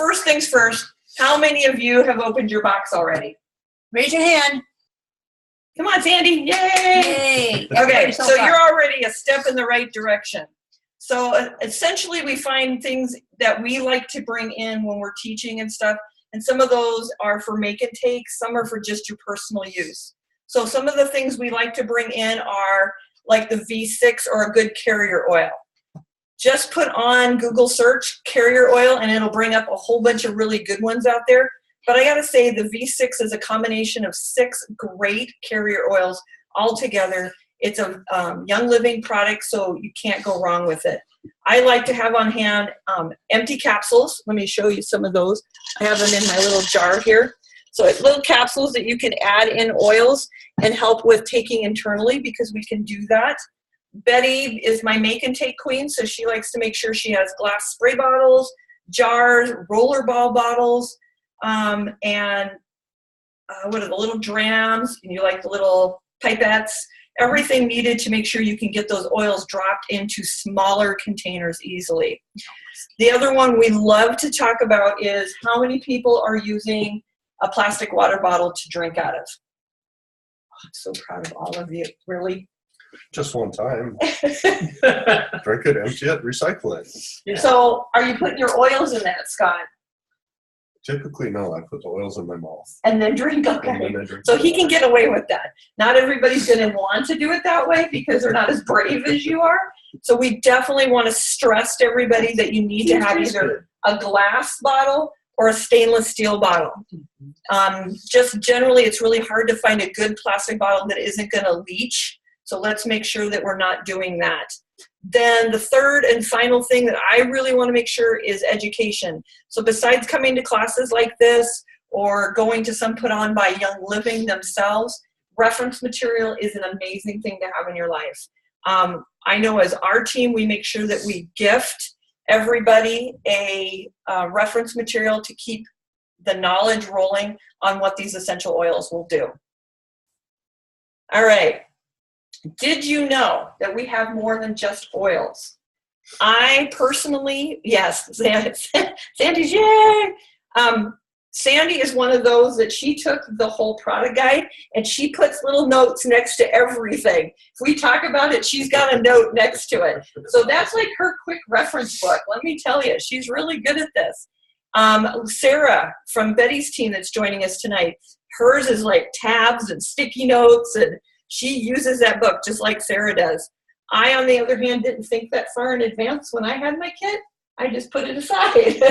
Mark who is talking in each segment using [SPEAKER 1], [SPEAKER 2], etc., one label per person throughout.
[SPEAKER 1] first things first, how many of you have opened your box already?
[SPEAKER 2] Raise your hand.
[SPEAKER 1] Come on, Sandy. Yay!
[SPEAKER 2] Yay.
[SPEAKER 1] Okay, so you're already a step in the right direction. So essentially we find things that we like to bring in when we're teaching and stuff, and some of those are for make and take, some are for just your personal use. So some of the things we like to bring in are like the V6 or a good carrier oil. Just put on Google search carrier oil and it'll bring up a whole bunch of really good ones out there. But I gotta say the V6 is a combination of 6 great carrier oils all together. It's a Young Living product, so you can't go wrong with it. I like to have on hand empty capsules. Let me show you some of those. I have them in my little jar here. So it's little capsules that you can add in oils and help with taking internally, because we can do that. Betty is my make and take queen, so she likes to make sure she has glass spray bottles, jars, rollerball bottles, and what are the little drams, and you like the little pipettes, everything needed to make sure you can get those oils dropped into smaller containers easily. The other one we love to talk about is how many people are using a plastic water bottle to drink out of. Oh, I'm so proud of all of you, really.
[SPEAKER 3] Just one time. Drink it, empty it, recycle it.
[SPEAKER 1] Yeah. So are you putting your oils in that, Scott?
[SPEAKER 3] Typically, no. I put the oils in my mouth.
[SPEAKER 1] And then drink, okay.
[SPEAKER 3] And then I drink
[SPEAKER 1] so he can get away with that. Not everybody's going to want to do it that way because they're not as brave as you are. So we definitely want to stress to everybody that you need to have either a glass bottle or a stainless steel bottle. Just generally, it's really hard to find a good plastic bottle that isn't going to leach. So let's make sure that we're not doing that. Then the third and final thing that I really want to make sure is education. So besides coming to classes like this or going to some put on by Young Living themselves, reference material is an amazing thing to have in your life. I know as our team, we make sure that we gift everybody a reference material to keep the knowledge rolling on what these essential oils will do. All right. Did you know that we have more than just oils? I personally, yes, Sandy's, yay! Sandy is one of those that she took the whole product guide and she puts little notes next to everything. If we talk about it, she's got a note next to it. So that's like her quick reference book. Let me tell you, she's really good at this. Sarah from Betty's team that's joining us tonight, hers is like tabs and sticky notes, and she uses that book just like Sarah does. I, on the other hand, didn't think that far in advance when I had my kit. I just put it aside.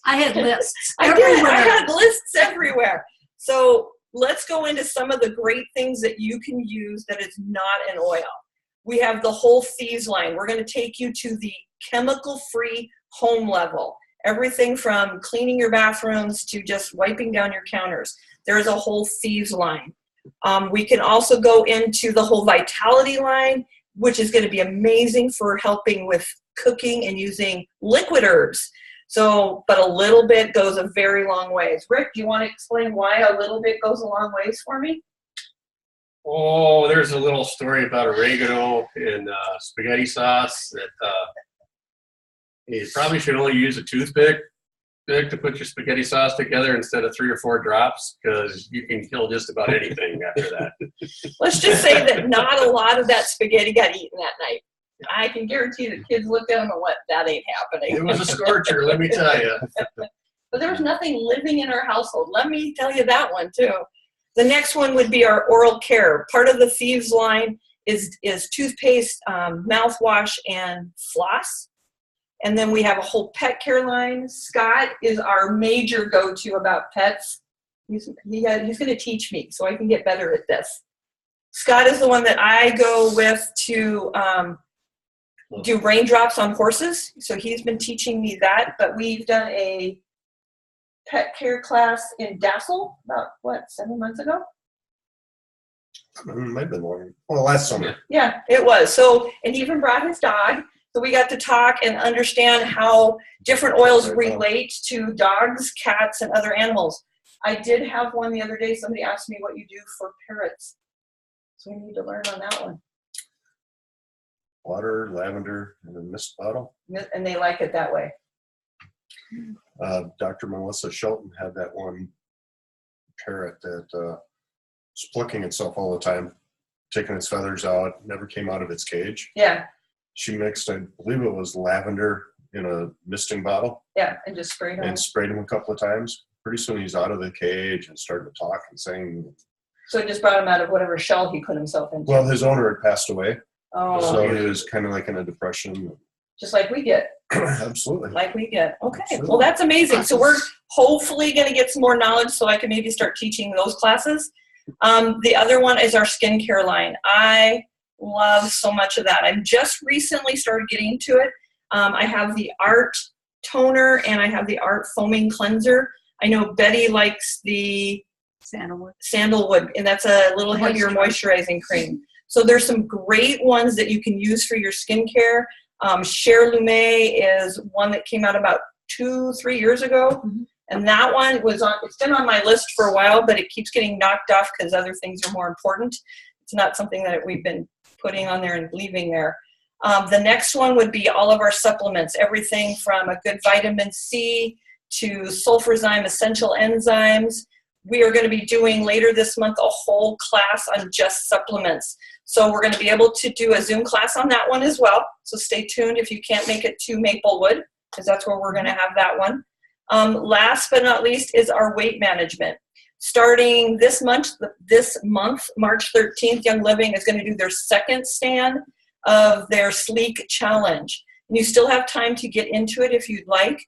[SPEAKER 2] I had lists
[SPEAKER 1] everywhere. I had lists everywhere. So let's go into some of the great things that you can use that is not an oil. We have the whole Thieves line. We're going to take you to the chemical-free home level. Everything from cleaning your bathrooms to just wiping down your counters. There's a whole Thieves line. We can also go into the whole Vitality line, which is going to be amazing for helping with cooking and using liquid herbs. So, but a little bit goes a very long ways. Rick, do you want to explain why a little bit goes a long ways for me?
[SPEAKER 4] Oh, there's a little story about oregano and spaghetti sauce that you probably should only use a toothpick to put your spaghetti sauce together instead of 3 or 4 drops, because you can kill just about anything after that.
[SPEAKER 1] Let's just say that not a lot of that spaghetti got eaten that night. I can guarantee the kids looked at them and went, that ain't happening.
[SPEAKER 4] It was a scorcher, let me tell you.
[SPEAKER 1] But there was nothing living in our household. Let me tell you that one too. The next one would be our oral care. Part of the Thieves line is toothpaste, mouthwash, and floss. And then we have a whole pet care line. Scott is our major go-to about pets. He's going to teach me so I can get better at this. Scott is the one that I go with to do raindrops on horses. So he's been teaching me that. But we've done a pet care class in Dassel about, 7 months ago?
[SPEAKER 3] Might have been longer. Well, last summer.
[SPEAKER 1] Yeah, it was. So, and he even brought his dog. So we got to talk and understand how different oils relate to dogs, cats, and other animals. I did have one the other day. Somebody asked me what you do for parrots. So we need to learn on that one.
[SPEAKER 3] Water, lavender, and a mist bottle.
[SPEAKER 1] And they like it that way.
[SPEAKER 3] Dr. Melissa Shelton had that one parrot that was plucking itself all the time, taking its feathers out, never came out of its cage.
[SPEAKER 1] Yeah,
[SPEAKER 3] She mixed, I believe it was lavender in a misting bottle
[SPEAKER 1] yeah, and just sprayed on.
[SPEAKER 3] and sprayed him a couple of times. Pretty soon he's out of the cage and started to talk and sing.
[SPEAKER 1] So it just brought him out of whatever shell he put himself into.
[SPEAKER 3] Well, his owner had passed away,
[SPEAKER 1] Oh,
[SPEAKER 3] so he was kind of like in a depression.
[SPEAKER 1] just like we get.
[SPEAKER 3] Absolutely.
[SPEAKER 1] Like we get. Okay.
[SPEAKER 3] Absolutely.
[SPEAKER 1] Well, that's amazing. So we're hopefully going to get some more knowledge so I can maybe start teaching those classes. The other one is our skincare line. I love so much of that. I've just recently started getting into it. I have the Art Toner and I have the Art Foaming Cleanser. I know Betty likes the Sandalwood, and that's a little heavier moisturizing cream. So there's some great ones that you can use for your skincare. Cher Lumet is one that came out about 2-3 years ago.
[SPEAKER 2] Mhm.
[SPEAKER 1] And that one it's been on my list for a while, but it keeps getting knocked off because other things are more important. It's not something that we've been putting on there and leaving there. The next one would be all of our supplements, everything from a good vitamin C to sulfurzyme essential enzymes. We are going to be doing later this month a whole class on just supplements. So we're going to be able to do a Zoom class on that one as well. So stay tuned if you can't make it to Maplewood, because that's where we're going to have that one. Last but not least is our weight management. Starting this month, March 13th, Young Living is going to do their second stand of their Sleek Challenge. And you still have time to get into it if you'd like.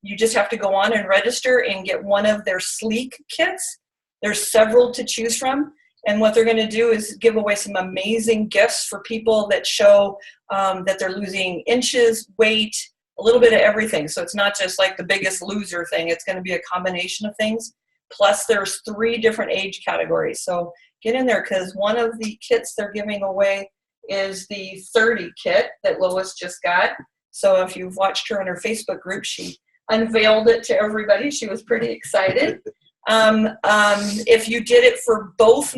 [SPEAKER 1] You just have to go on and register and get one of their Sleek kits. There's several to choose from. And what they're going to do is give away some amazing gifts for people that show that they're losing inches, weight, a little bit of everything. So it's not just like the Biggest Loser thing. It's going to be a combination of things. Plus there's 3 different age categories. So get in there, because one of the kits they're giving away is the 30 kit that Lois just got. So if you've watched her in her Facebook group, she unveiled it to everybody. She was pretty excited. If you did it for both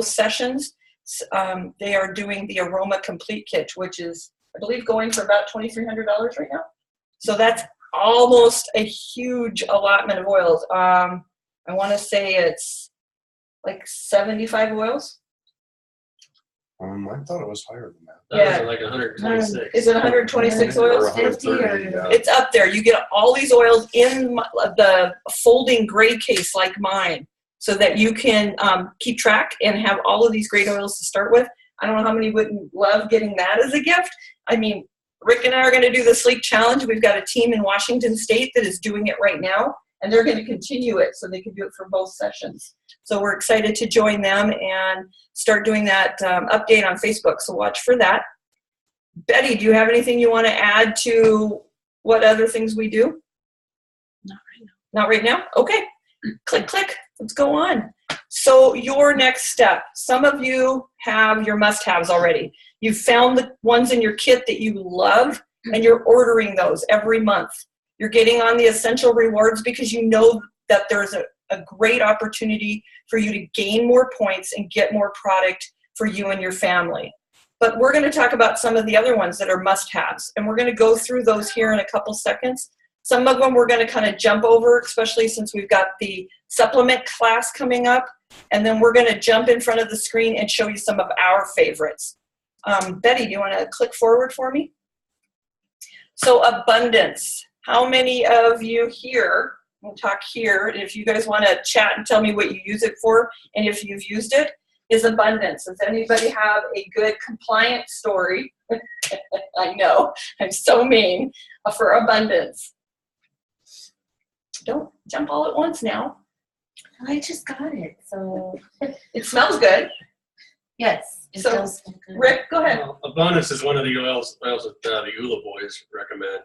[SPEAKER 1] sessions, they are doing the Aroma Complete Kit, which is, I believe, going for about $2,300 right now. So that's almost a huge allotment of oils. I want to say it's like 75 oils.
[SPEAKER 3] I thought it was higher than that.
[SPEAKER 4] That was like 126.
[SPEAKER 1] Is it 126 oils?
[SPEAKER 3] Or 130, yeah.
[SPEAKER 1] It's up there. You get all these oils in the folding gray case like mine, so that you can keep track and have all of these great oils to start with. I don't know how many wouldn't love getting that as a gift. I mean, Rick and I are going to do the Sleek Challenge. We've got a team in Washington State that is doing it right now, and they're going to continue it so they can do it for both sessions. So we're excited to join them and start doing that update on Facebook. So watch for that. Betty, do you have anything you want to add to what other things we do?
[SPEAKER 2] Not right now.
[SPEAKER 1] Not right now? Okay. Click, click. Let's go on. So your next step. Some of you have your must-haves already. You've found the ones in your kit that you love, and you're ordering those every month. You're getting on the essential rewards because you know that there's a great opportunity for you to gain more points and get more product for you and your family. But we're going to talk about some of the other ones that are must-haves, and we're going to go through those here in a couple seconds. Some of them we're going to kind of jump over, especially since we've got the supplement class coming up, and then we're going to jump in front of the screen and show you some of our favorites. Betty, do you want to click forward for me? So abundance. How many of you here, we'll talk here, if you guys want to chat and tell me what you use it for and if you've used it, is abundance. Does anybody have a good compliant story? I know, I'm so mean, for abundance. Don't jump all at once now.
[SPEAKER 5] I just got it, so
[SPEAKER 1] It smells good.
[SPEAKER 5] yes, it
[SPEAKER 1] So,
[SPEAKER 5] does smell good.
[SPEAKER 1] Rick, go ahead.
[SPEAKER 4] Well, Abundance is one of the oils that the EULA boys recommend,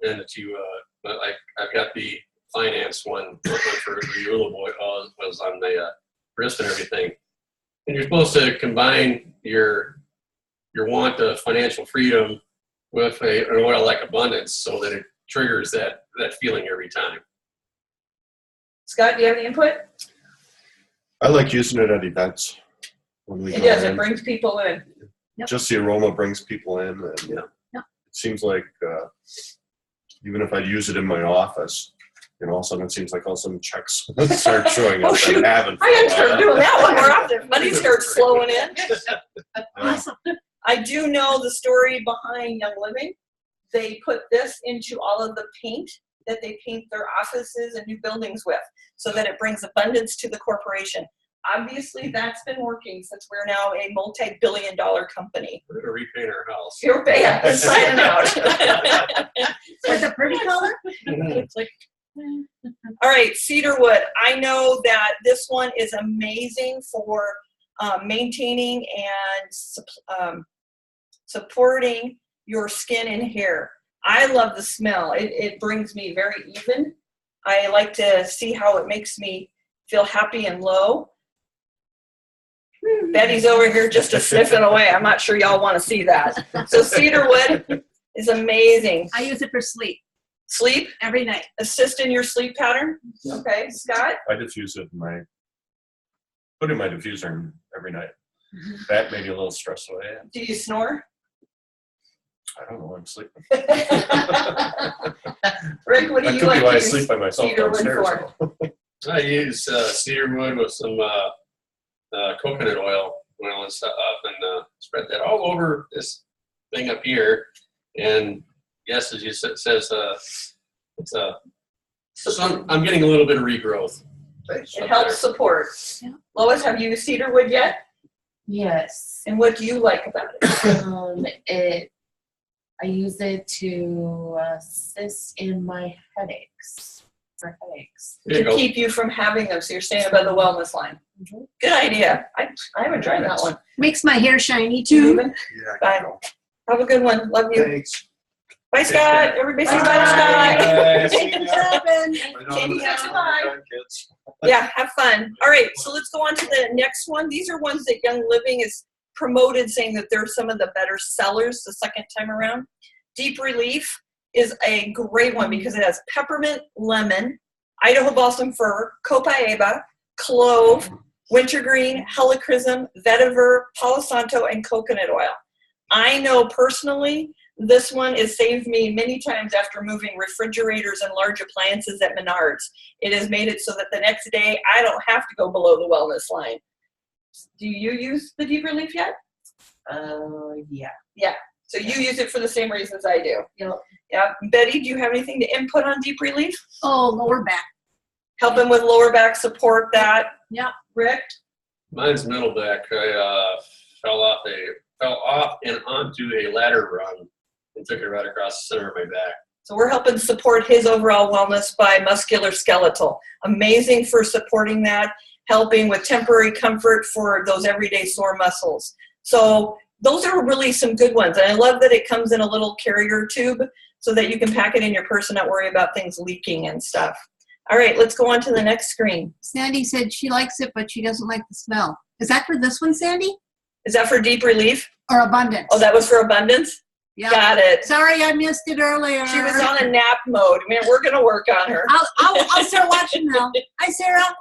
[SPEAKER 4] and that you, like, I've got the finance one for the EULA boy was on the wrist and everything. And you're supposed to combine your want of financial freedom with an oil like Abundance, so that it triggers that feeling every time.
[SPEAKER 1] Scott, do you have any input?
[SPEAKER 3] I like using it at events. When we
[SPEAKER 1] It
[SPEAKER 3] go
[SPEAKER 1] does.
[SPEAKER 3] in.
[SPEAKER 1] It brings people in.
[SPEAKER 2] Yep.
[SPEAKER 3] Just the aroma brings people in. And
[SPEAKER 4] Yeah.
[SPEAKER 2] Yep.
[SPEAKER 3] It seems like Even if I use it in my office, all of a sudden it seems like all of a sudden checks start showing up.
[SPEAKER 1] Oh, shoot.
[SPEAKER 3] And haven't.
[SPEAKER 1] I gotta start doing that one more often. Money starts flowing in.
[SPEAKER 2] Awesome.
[SPEAKER 1] I do know the story behind Young Living. They put this into all of the paint that they paint their offices and new buildings with, so that it brings abundance to the corporation. Obviously, that's been working since we're now a multi-billion-dollar company.
[SPEAKER 4] We're gonna repaint our house.
[SPEAKER 1] You're signing out.
[SPEAKER 2] With a pretty color?
[SPEAKER 1] It's like, all right, cedarwood. I know that this one is amazing for maintaining and supporting your skin and hair. I love the smell. It brings me very even. I like to see how it makes me feel happy and low. Betty's over here just a sniffing away. I'm not sure y'all want to see that. So cedarwood is amazing.
[SPEAKER 2] I use it for sleep
[SPEAKER 1] Sleep,
[SPEAKER 2] every night.
[SPEAKER 1] assist in your sleep pattern. Okay, Scott?
[SPEAKER 3] I diffuse it put in my diffuser every night. That may be a little stress away.
[SPEAKER 1] Do you snore?
[SPEAKER 3] I don't know. I'm sleeping.
[SPEAKER 1] Rick, what do
[SPEAKER 3] That
[SPEAKER 1] you
[SPEAKER 3] could
[SPEAKER 1] like
[SPEAKER 3] be why I
[SPEAKER 1] to
[SPEAKER 3] sleep
[SPEAKER 1] use?
[SPEAKER 3] by myself
[SPEAKER 1] cedarwood
[SPEAKER 3] downstairs.
[SPEAKER 1] for?
[SPEAKER 3] though.
[SPEAKER 4] I use cedar wood with some coconut oil and stuff, and spread that all over this thing up here. And yes, as you said, it says it's so I'm getting a little bit of regrowth.
[SPEAKER 1] It helps support.
[SPEAKER 2] Yeah.
[SPEAKER 1] Lois, have you used cedarwood yet?
[SPEAKER 5] Yes.
[SPEAKER 1] And what do you like about it?
[SPEAKER 5] I use it to assist in my headaches. For headaches.
[SPEAKER 4] There you
[SPEAKER 1] To
[SPEAKER 4] go.
[SPEAKER 1] keep you from having them, so you're staying above the wellness line.
[SPEAKER 5] Mhm.
[SPEAKER 1] Good idea. I haven't tried that one.
[SPEAKER 2] Makes my hair shiny
[SPEAKER 1] You
[SPEAKER 2] too.
[SPEAKER 1] even?
[SPEAKER 3] Yeah,
[SPEAKER 1] Bye. Have a good one. Love you.
[SPEAKER 3] Thanks.
[SPEAKER 1] Bye, Scott. Everybody say bye to Scott.
[SPEAKER 4] Bye.
[SPEAKER 2] Thank you, Robin.
[SPEAKER 1] Katie,
[SPEAKER 3] Bye.
[SPEAKER 1] say bye. Yeah, have fun. All right, so let's go on to the next one. These are ones that Young Living is promoted, saying that they're some of the better sellers the second time around. Deep Relief is a great one because it has peppermint, lemon, Idaho balsam fir, copaiba, clove, wintergreen, helichrysum, vetiver, palo santo, and coconut oil. I know personally this one has saved me many times after moving refrigerators and large appliances at Menards. It has made it so that the next day I don't have to go below the wellness line. Do you use the Deep Relief yet?
[SPEAKER 5] Yeah.
[SPEAKER 1] So you use it for the same reasons I do.
[SPEAKER 5] Yep.
[SPEAKER 1] Yeah. Betty, do you have anything to input on Deep Relief?
[SPEAKER 2] Oh, lower back.
[SPEAKER 1] Helping with lower back support that.
[SPEAKER 2] Yeah.
[SPEAKER 1] Rick?
[SPEAKER 4] Mine's middle back. I fell off and onto a ladder run and took it right across the center of my back.
[SPEAKER 1] So we're helping support his overall wellness by musculoskeletal. Amazing for supporting that, helping with temporary comfort for those everyday sore muscles. So those are really some good ones. And I love that it comes in a little carrier tube so that you can pack it in your purse and not worry about things leaking and stuff. All right, let's go on to the next screen.
[SPEAKER 2] Sandy said she likes it, but she doesn't like the smell. Is that for this one, Sandy?
[SPEAKER 1] Is that for Deep Relief?
[SPEAKER 2] Or Abundance?
[SPEAKER 1] Oh, that was for Abundance?
[SPEAKER 2] Yeah.
[SPEAKER 1] Got it.
[SPEAKER 2] Sorry, I missed it earlier.
[SPEAKER 1] She was on a nap mode. Man, we're going to work on her.
[SPEAKER 2] I'll start watching now. Hi, Sarah.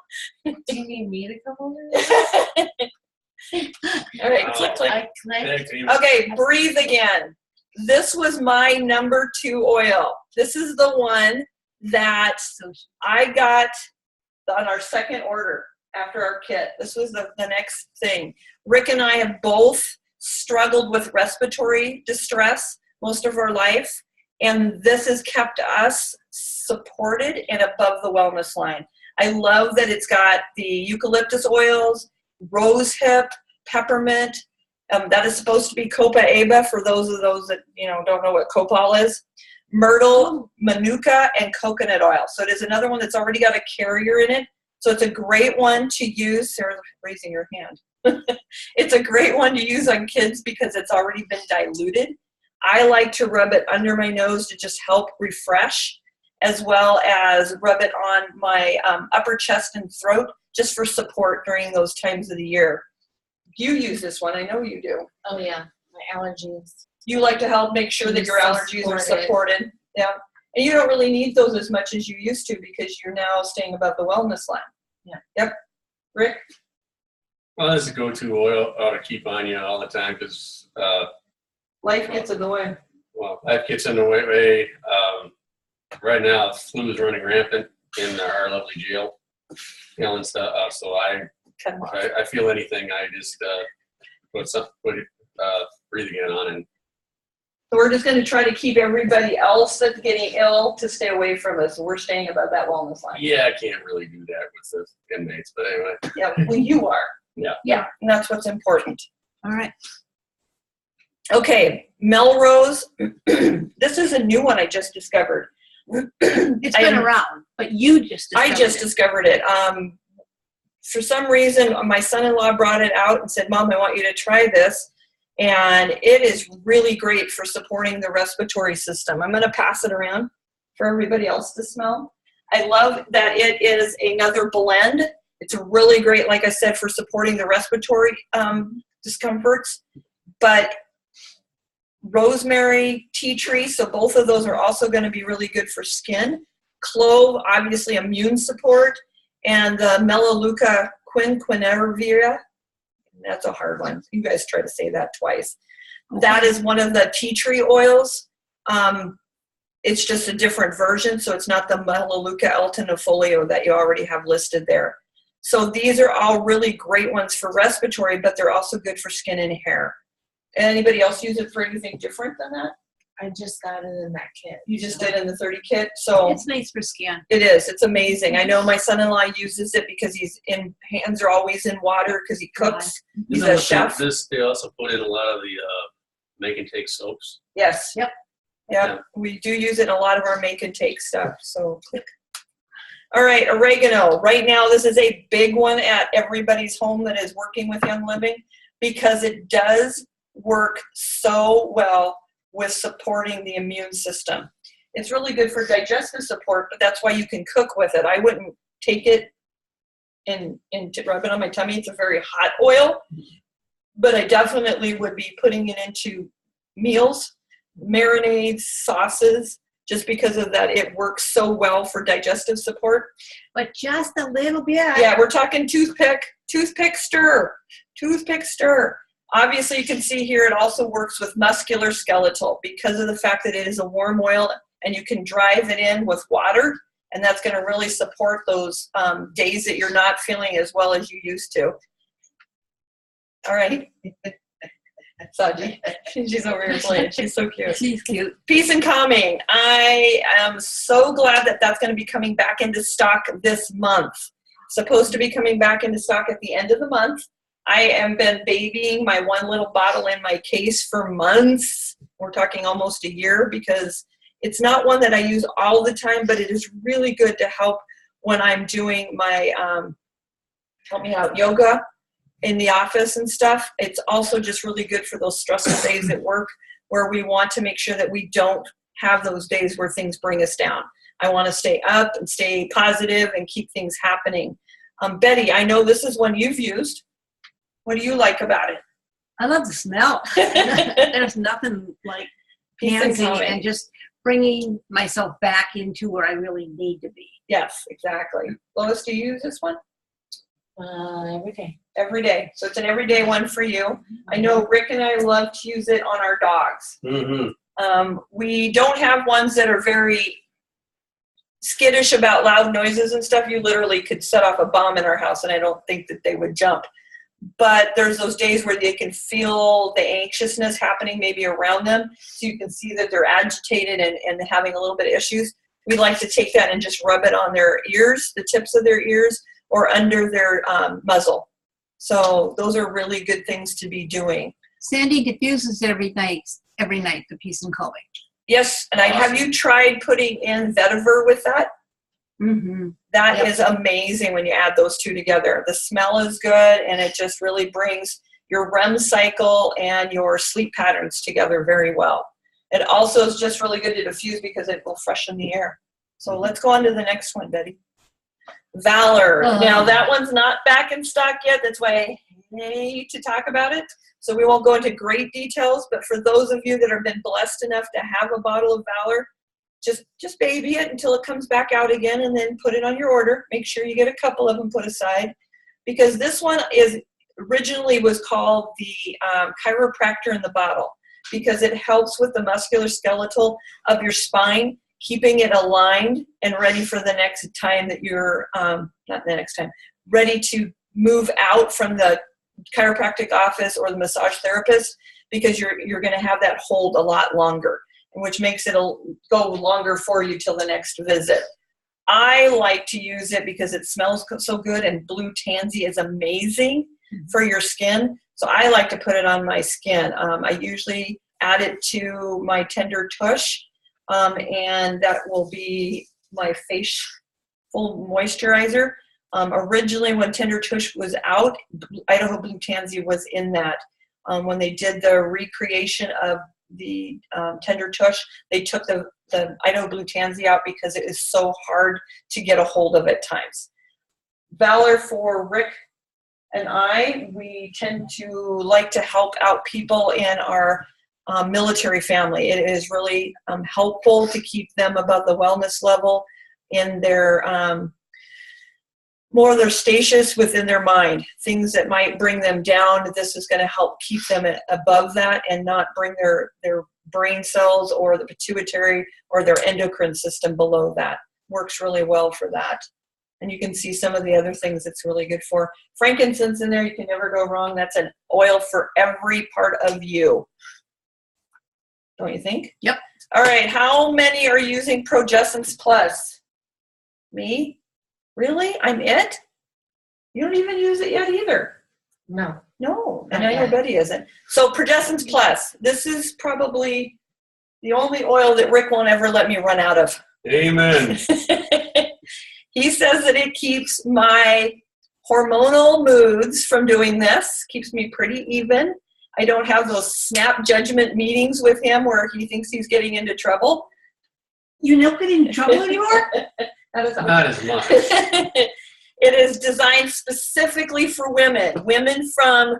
[SPEAKER 5] Do you need me to come over?
[SPEAKER 1] All right, click, click.
[SPEAKER 5] Can I?
[SPEAKER 4] Tag team.
[SPEAKER 1] Okay, breathe again. This was my number 2 oil. This is the one that I got on our second order after our kit. This was the next thing. Rick and I have both struggled with respiratory distress most of our life, and this has kept us supported and above the wellness line. I love that it's got the eucalyptus oils, rose hip, peppermint. That is supposed to be copaiba for those that don't know what copal is. Myrtle, manuka, and coconut oil. So it is another one that's already got a carrier in it. So it's a great one to use. Sarah's raising your hand. It's a great one to use on kids because it's already been diluted. I like to rub it under my nose to just help refresh, as well as rub it on my upper chest and throat just for support during those times of the year. You use this one. I know you do.
[SPEAKER 5] Oh yeah, my allergies.
[SPEAKER 1] You like to help make sure that your
[SPEAKER 5] So
[SPEAKER 1] allergies are supported. Yeah. And you don't really need those as much as you used to because you're now staying above the wellness line.
[SPEAKER 5] Yeah.
[SPEAKER 1] Yep. Rick?
[SPEAKER 4] Well, this is a go-to oil to keep on you all the time because,
[SPEAKER 1] Life gets in the way.
[SPEAKER 4] well, life gets in the way. right now, flu is running rampant in our lovely jail, and stuff. So
[SPEAKER 1] Cut 'em off.
[SPEAKER 4] I feel anything, I just put breathing in on, and
[SPEAKER 1] So we're just going to try to keep everybody else that's getting ill to stay away from us. We're staying above that wellness line.
[SPEAKER 4] yeah, I can't really do that with the inmates. But anyway,
[SPEAKER 1] Yeah, well, you are.
[SPEAKER 4] Yeah.
[SPEAKER 1] Yeah, and that's what's important.
[SPEAKER 2] All right.
[SPEAKER 1] Okay, Melrose. This is a new one I just discovered.
[SPEAKER 2] It's been around, but you just
[SPEAKER 1] I just
[SPEAKER 2] discovered it.
[SPEAKER 1] discovered it. For some reason, my son-in-law brought it out and said, Mom, I want you to try this. And it is really great for supporting the respiratory system. I'm going to pass it around for everybody else to smell. I love that it is another blend. It's really great, like I said, for supporting the respiratory discomforts. But rosemary, tea tree, so both of those are also going to be really good for skin. Clove, obviously immune support. And the Melaleuca quinquenervia. That's a hard one. You guys try to say that twice. That is one of the tea tree oils. It's just a different version, so it's not the Melaleuca altinifolio that you already have listed there. So these are all really great ones for respiratory, but they're also good for skin and hair. Anybody else use it for anything different than that?
[SPEAKER 5] I just got it in that kit.
[SPEAKER 1] You just did in the 30 kit, so
[SPEAKER 2] It's nice for skin.
[SPEAKER 1] it is. It's amazing. I know my son-in-law uses it because hands are always in water because he cooks. He's
[SPEAKER 4] You know
[SPEAKER 1] a
[SPEAKER 4] what
[SPEAKER 1] chef.
[SPEAKER 4] they also put in a lot of the make and take soaps.
[SPEAKER 1] Yes.
[SPEAKER 2] Yep.
[SPEAKER 1] Yeah, we do use it in a lot of our make and take stuff. So click. All right, oregano. Right now, this is a big one at everybody's home that is working with Young Living because it does work so well with supporting the immune system. It's really good for digestive support, but that's why you can cook with it. I wouldn't take it and rub it on my tummy. It's a very hot oil, but I definitely would be putting it into meals, marinades, sauces, just because of that. It works so well for digestive support.
[SPEAKER 2] But just a little bit.
[SPEAKER 1] Yeah, we're talking toothpick stir. Obviously, you can see here it also works with musculoskeletal because of the fact that it is a warm oil and you can drive it in with water, and that's going to really support those days that you're not feeling as well as you used to. All right. Saji, she's over here playing. She's so cute.
[SPEAKER 2] She's cute.
[SPEAKER 1] Peace and Calming. I am so glad that that's going to be coming back into stock this month. Supposed to be coming back into stock at the end of the month. I have been babying my one little bottle in my case for months. We're talking almost a year because it's not one that I use all the time, but it is really good to help when I'm doing my, help me out, yoga in the office and stuff. It's also just really good for those stressful days at work where we want to make sure that we don't have those days where things bring us down. I want to stay up and stay positive and keep things happening. Betty, I know this is one you've used. What do you like about it?
[SPEAKER 2] I love the smell. There's nothing like
[SPEAKER 1] Peace and
[SPEAKER 2] handsy
[SPEAKER 1] calming.
[SPEAKER 2] and just bringing myself back into where I really need to be.
[SPEAKER 1] Yes, exactly. Lois, do you use this one?
[SPEAKER 5] Every day.
[SPEAKER 1] Every day. So it's an everyday one for you. I know Rick and I love to use it on our dogs.
[SPEAKER 4] Mm-hmm.
[SPEAKER 1] We don't have ones that are very skittish about loud noises and stuff. You literally could set off a bomb in our house and I don't think that they would jump. But there's those days where they can feel the anxiousness happening maybe around them. So you can see that they're agitated and having a little bit of issues. We like to take that and just rub it on their ears, the tips of their ears, or under their muzzle. So those are really good things to be doing.
[SPEAKER 2] Sandy diffuses every night, the peace and calming.
[SPEAKER 1] Yes, and have you tried putting in vetiver with that?
[SPEAKER 2] Mm-hmm.
[SPEAKER 1] That
[SPEAKER 2] Yep.
[SPEAKER 1] is amazing when you add those two together. The smell is good, and it just really brings your REM cycle and your sleep patterns together very well. It also is just really good to diffuse because it will freshen the air. So let's go on to the next one, Betty. Valor. Now, that one's not back in stock yet. That's why I hate to talk about it. So we won't go into great details, but for those of you that have been blessed enough to have a bottle of Valor, just baby it until it comes back out again and then put it on your order. Make sure you get a couple of them put aside because this one originally was called the chiropractor in the bottle because it helps with the musculoskeletal of your spine. keeping it aligned and ready for the next time that you're, not the next time, ready to move out from the chiropractic office or the massage therapist, because you're going to have that hold a lot longer, which makes it go longer for you till the next visit. I like to use it because it smells so good, and blue tansy is amazing for your skin. So I like to put it on my skin. I usually add it to my Tender Tush, and that will be my face full moisturizer. Originally, when Tender Tush was out, Idaho Blue Tansy was in that. When they did the recreation of the Tender Tush, they took the Idaho Blue Tansy out because it is so hard to get a hold of at times. Valor, for Rick and I, we tend to like to help out people in our military family. It is really helpful to keep them above the wellness level in their more of their stasis within their mind, things that might bring them down. This is going to help keep them above that and not bring their brain cells or the pituitary or their endocrine system below that. Works really well for that. And you can see some of the other things it's really good for. Frankincense in there, you can never go wrong. That's an oil for every part of you. Don't you think?
[SPEAKER 2] Yep.
[SPEAKER 1] All right, how many are using Progessence Plus? Me? Really? I'm it? You don't even use it yet either.
[SPEAKER 5] No.
[SPEAKER 1] No, and
[SPEAKER 5] Not
[SPEAKER 1] I know
[SPEAKER 5] yet.
[SPEAKER 1] Betty isn't. So Progessence Plus, this is probably the only oil that Rick won't ever let me run out of.
[SPEAKER 4] Amen.
[SPEAKER 1] He says that it keeps my hormonal moods from doing this, keeps me pretty even. I don't have those snap judgment meetings with him where he thinks he's getting into trouble.
[SPEAKER 2] You not getting in trouble anymore?
[SPEAKER 1] That is
[SPEAKER 4] Not as much.
[SPEAKER 1] It is designed specifically for women from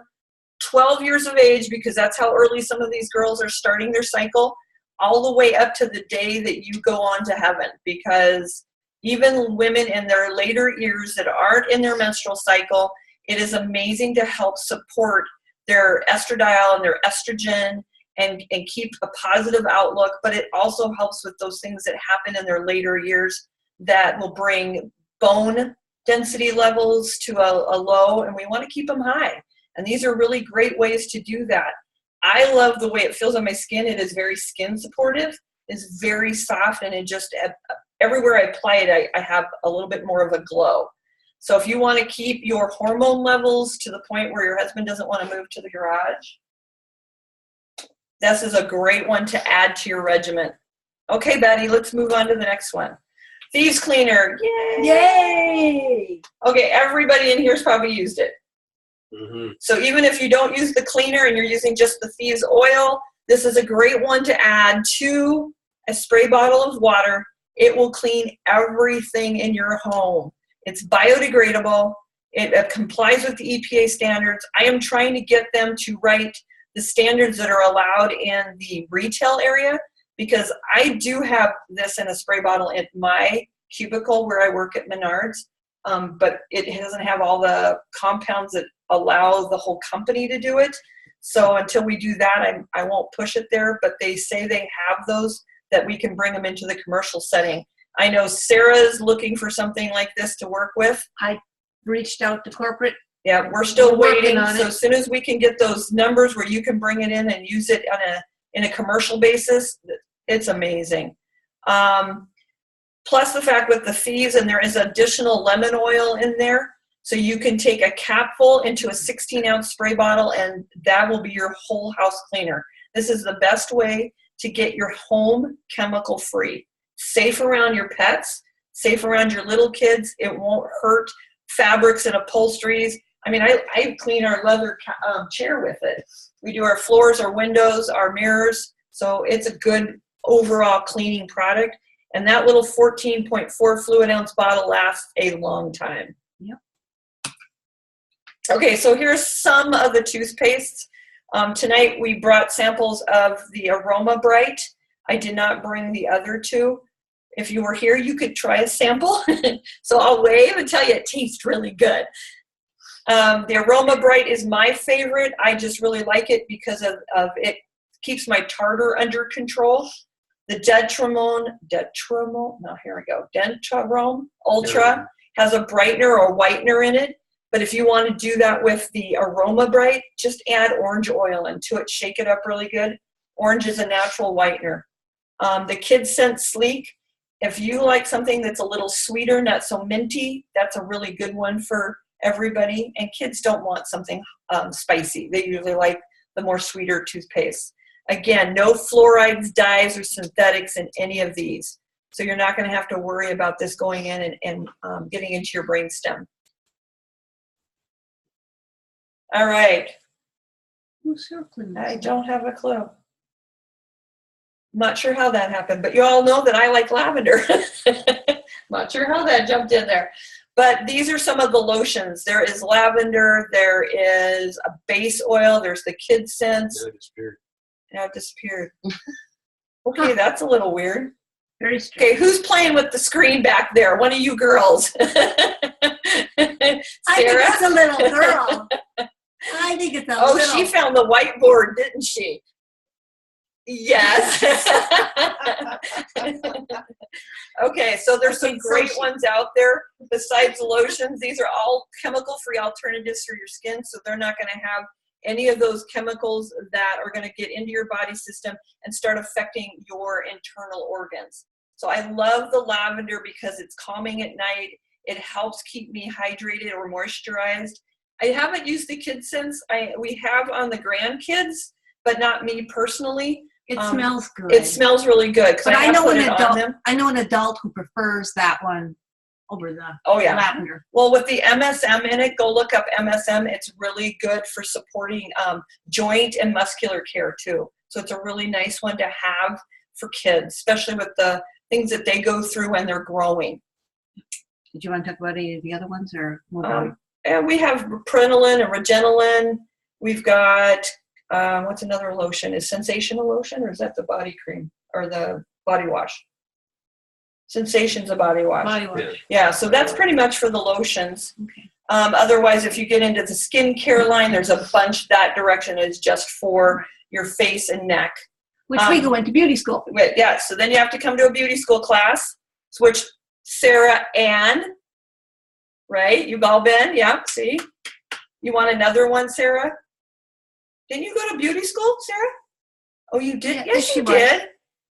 [SPEAKER 1] 12 years of age, because that's how early some of these girls are starting their cycle, all the way up to the day that you go on to heaven. Because even women in their later years that aren't in their menstrual cycle, it is amazing to help support their estradiol and their estrogen and keep a positive outlook. But it also helps with those things that happen in their later years that will bring bone density levels to a low, and we want to keep them high. And these are really great ways to do that. I love the way it feels on my skin. It is very skin supportive. It's very soft, and it just, everywhere I apply it, I have a little bit more of a glow. So if you want to keep your hormone levels to the point where your husband doesn't want to move to the garage, this is a great one to add to your regimen. Okay, Betty, let's move on to the next one. Thieves Cleaner. Yay! Yay! Okay, everybody in here's probably used it.
[SPEAKER 4] Mm-hmm.
[SPEAKER 1] So even if you don't use the cleaner and you're using just the Thieves oil, this is a great one to add to a spray bottle of water. It will clean everything in your home. It's biodegradable. It complies with the EPA standards. I am trying to get them to write the standards that are allowed in the retail area, because I do have this in a spray bottle in my cubicle where I work at Menards, but it doesn't have all the compounds that allow the whole company to do it. So until we do that, I won't push it there, but they say they have those that we can bring them into the commercial setting. I know Sarah's looking for something like this to work with.
[SPEAKER 2] Reached out to corporate.
[SPEAKER 1] Yeah, we're still
[SPEAKER 2] We're working
[SPEAKER 1] waiting.
[SPEAKER 2] on
[SPEAKER 1] So
[SPEAKER 2] it.
[SPEAKER 1] as soon as we can get those numbers where you can bring it in and use it in a commercial basis, it's amazing. Plus the fact with the Thieves, and there is additional lemon oil in there, so you can take a capful into a 16-ounce spray bottle, and that will be your whole house cleaner. This is the best way to get your home chemical free. Safe around your pets, safe around your little kids. It won't hurt fabrics and upholsteries. I mean, I clean our leather chair with it. We do our floors, our windows, our mirrors. So it's a good overall cleaning product. And that little 14.4 fluid ounce bottle lasts a long time.
[SPEAKER 2] Yep.
[SPEAKER 1] Okay, so here's some of the toothpastes. Tonight we brought samples of the Aroma Bright. I did not bring the other two. If you were here, you could try a sample. So I'll wave and tell you it tastes really good. The Aroma Bright is my favorite. I just really like it because of it keeps my tartar under control. The Dentromone, no, here we go. Dentromone Ultra has a brightener or whitener in it. But if you want to do that with the Aroma Bright, just add orange oil into it. Shake it up really good. Orange is a natural whitener. The Kids Scent Sleek, if you like something that's a little sweeter, not so minty, that's a really good one for everybody. And kids don't want something spicy. They usually like the more sweeter toothpaste. Again, no fluorides, dyes, or synthetics in any of these. So you're not going to have to worry about this going in and getting into your brainstem. All right.
[SPEAKER 2] Who's circling this?
[SPEAKER 1] I don't have a clue. I'm not sure how that happened, but you all know that I like lavender. Not sure how that jumped in there. But these are some of the lotions. There is lavender. There is a base oil. There's the Kids Scents.
[SPEAKER 4] Yeah, it disappeared.
[SPEAKER 1] Now it disappeared. Okay, that's a little weird.
[SPEAKER 2] Very strange.
[SPEAKER 1] Okay, who's playing with the screen back there? One of you girls.
[SPEAKER 2] I think
[SPEAKER 1] Sarah?
[SPEAKER 2] it's a little girl. I think it's a
[SPEAKER 1] Oh,
[SPEAKER 2] little.
[SPEAKER 1] she found the whiteboard, didn't she? Yes. Okay, so there's some great ones out there besides lotions. These are all chemical-free alternatives for your skin, so they're not going to have any of those chemicals that are going to get into your body system and start affecting your internal organs. So I love the lavender because it's calming at night. It helps keep me hydrated or moisturized. I haven't used the Kids Scents. We have on the grandkids, but not me personally.
[SPEAKER 2] It smells good.
[SPEAKER 1] It smells really good.
[SPEAKER 2] But I
[SPEAKER 1] have
[SPEAKER 2] know
[SPEAKER 1] put
[SPEAKER 2] an
[SPEAKER 1] it on
[SPEAKER 2] adult.
[SPEAKER 1] them.
[SPEAKER 2] I know an adult who prefers that one over the
[SPEAKER 1] Oh yeah.
[SPEAKER 2] lavender.
[SPEAKER 1] Well, with the MSM in it, go look up MSM. It's really good for supporting joint and muscular care too. So it's a really nice one to have for kids, especially with the things that they go through when they're growing.
[SPEAKER 2] Did you want to talk about any of the other ones or move on?
[SPEAKER 1] And we have Prenolin and Regeneron. We've got, what's another lotion? Is Sensational lotion, or is that the body cream or the body wash? Sensation's a body wash.
[SPEAKER 2] Body wash.
[SPEAKER 4] Yeah.
[SPEAKER 1] Yeah, so that's pretty much for the lotions.
[SPEAKER 2] Okay.
[SPEAKER 1] Otherwise, if you get into the skincare line, there's a bunch that direction is just for your face and neck.
[SPEAKER 2] Which we go into beauty school.
[SPEAKER 1] Wait, yeah, so then you have to come to a beauty school class, which Sarah Ann, right? You've all been, yeah, see? You want another one, Sarah? Didn't you go to beauty school, Sarah? Oh, you did?
[SPEAKER 2] Yeah,
[SPEAKER 1] Yes,
[SPEAKER 2] she
[SPEAKER 1] you
[SPEAKER 2] was.
[SPEAKER 1] did.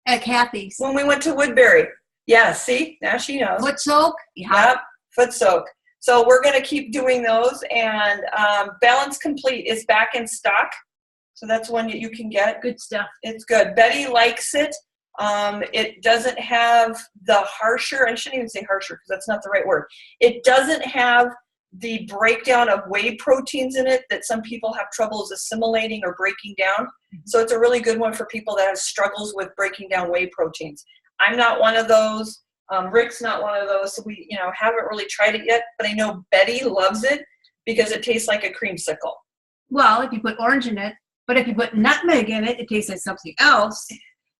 [SPEAKER 2] At Kathy's.
[SPEAKER 1] When we went to Woodbury. Yeah, see? Now she knows.
[SPEAKER 2] Foot soak. Yeah.
[SPEAKER 1] Yep, foot soak. So we're going to keep doing those. And Balance Complete is back in stock. So that's one that you can get.
[SPEAKER 2] Good stuff.
[SPEAKER 1] It's good. Betty likes it. It doesn't have the harsher, I shouldn't even say harsher because that's not the right word. It doesn't have the breakdown of whey proteins in it that some people have troubles assimilating or breaking down. So it's a really good one for people that have struggles with breaking down whey proteins. I'm not one of those. Rick's not one of those. So we, haven't really tried it yet, but I know Betty loves it because it tastes like a creamsicle.
[SPEAKER 2] Well, if you put orange in it, but if you put nutmeg in it, it tastes like something else.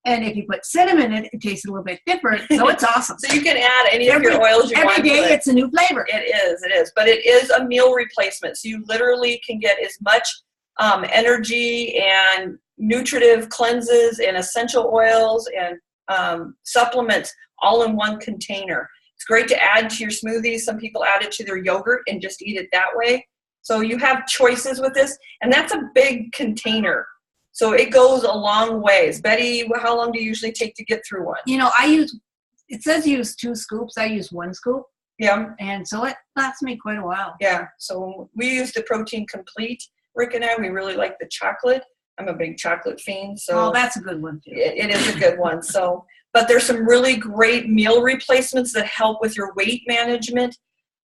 [SPEAKER 2] And if you put cinnamon in it, it tastes a little bit different. So it's awesome.
[SPEAKER 1] So you can add any of your oils you want.
[SPEAKER 2] Every day
[SPEAKER 1] to it.
[SPEAKER 2] it's a new flavor.
[SPEAKER 1] It is. But it is a meal replacement. So you literally can get as much energy and nutritive cleanses and essential oils and supplements all in one container. It's great to add to your smoothies. Some people add it to their yogurt and just eat it that way. So you have choices with this. And that's a big container. So it goes a long ways. Betty, how long do you usually take to get through one?
[SPEAKER 2] It says use 2 scoops. I use 1 scoop.
[SPEAKER 1] Yeah.
[SPEAKER 2] And so it lasts me quite a while.
[SPEAKER 1] Yeah, so we use the Protein Complete. Rick and I, we really like the chocolate. I'm a big chocolate fiend, so
[SPEAKER 2] Oh, that's a good one too.
[SPEAKER 1] it is a good one. So, but there's some really great meal replacements that help with your weight management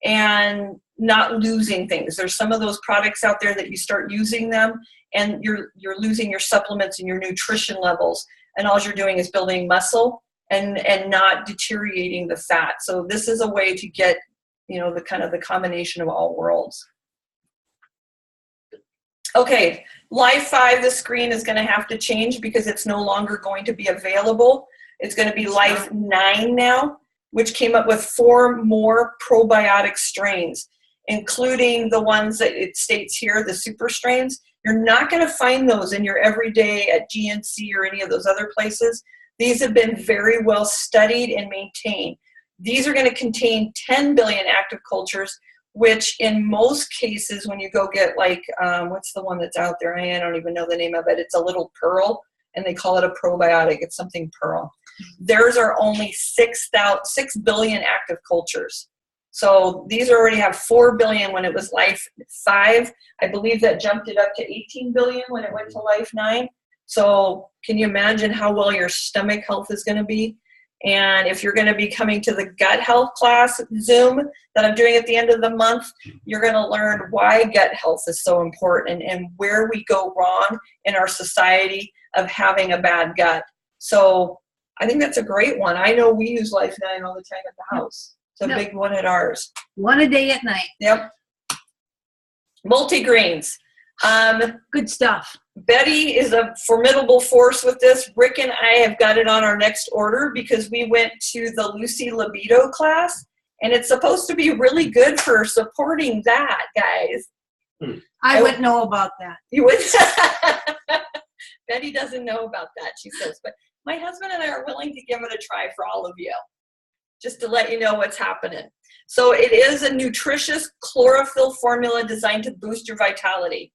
[SPEAKER 1] and not losing things. There's some of those products out there that you start using them and you're losing your supplements and your nutrition levels, and all you're doing is building muscle and not deteriorating the fat. So this is a way to get, the combination of all worlds. Okay, Life 5, the screen is going to have to change because it's no longer going to be available. It's going to be Life 9 now, which came up with 4 more probiotic strains, including the ones that it states here, the super strains. You're not going to find those in your everyday at GNC or any of those other places. These have been very well studied and maintained. These are going to contain 10 billion active cultures, which in most cases, when you go get like, what's the one that's out there? I don't even know the name of it. It's a little pearl, and they call it a probiotic. It's something pearl. Theirs are only 6 billion active cultures. So these already have 4 billion when it was Life 5. I believe that jumped it up to 18 billion when it went to Life 9. So can you imagine how well your stomach health is going to be? And if you're going to be coming to the gut health class Zoom that I'm doing at the end of the month, you're going to learn why gut health is so important and where we go wrong in our society of having a bad gut. So I think that's a great one. I know we use Life 9 all the time at the house. It's a big one at ours.
[SPEAKER 2] One a day at night.
[SPEAKER 1] Yep. Multigreens.
[SPEAKER 2] Good stuff.
[SPEAKER 1] Betty is a formidable force with this. Rick and I have got it on our next order because we went to the Lucy Libido class, and it's supposed to be really good for supporting that, guys.
[SPEAKER 2] I wouldn't know about that.
[SPEAKER 1] You would. Betty doesn't know about that, she says, but my husband and I are willing to give it a try for all of you, just to let you know what's happening. So it is a nutritious chlorophyll formula designed to boost your vitality.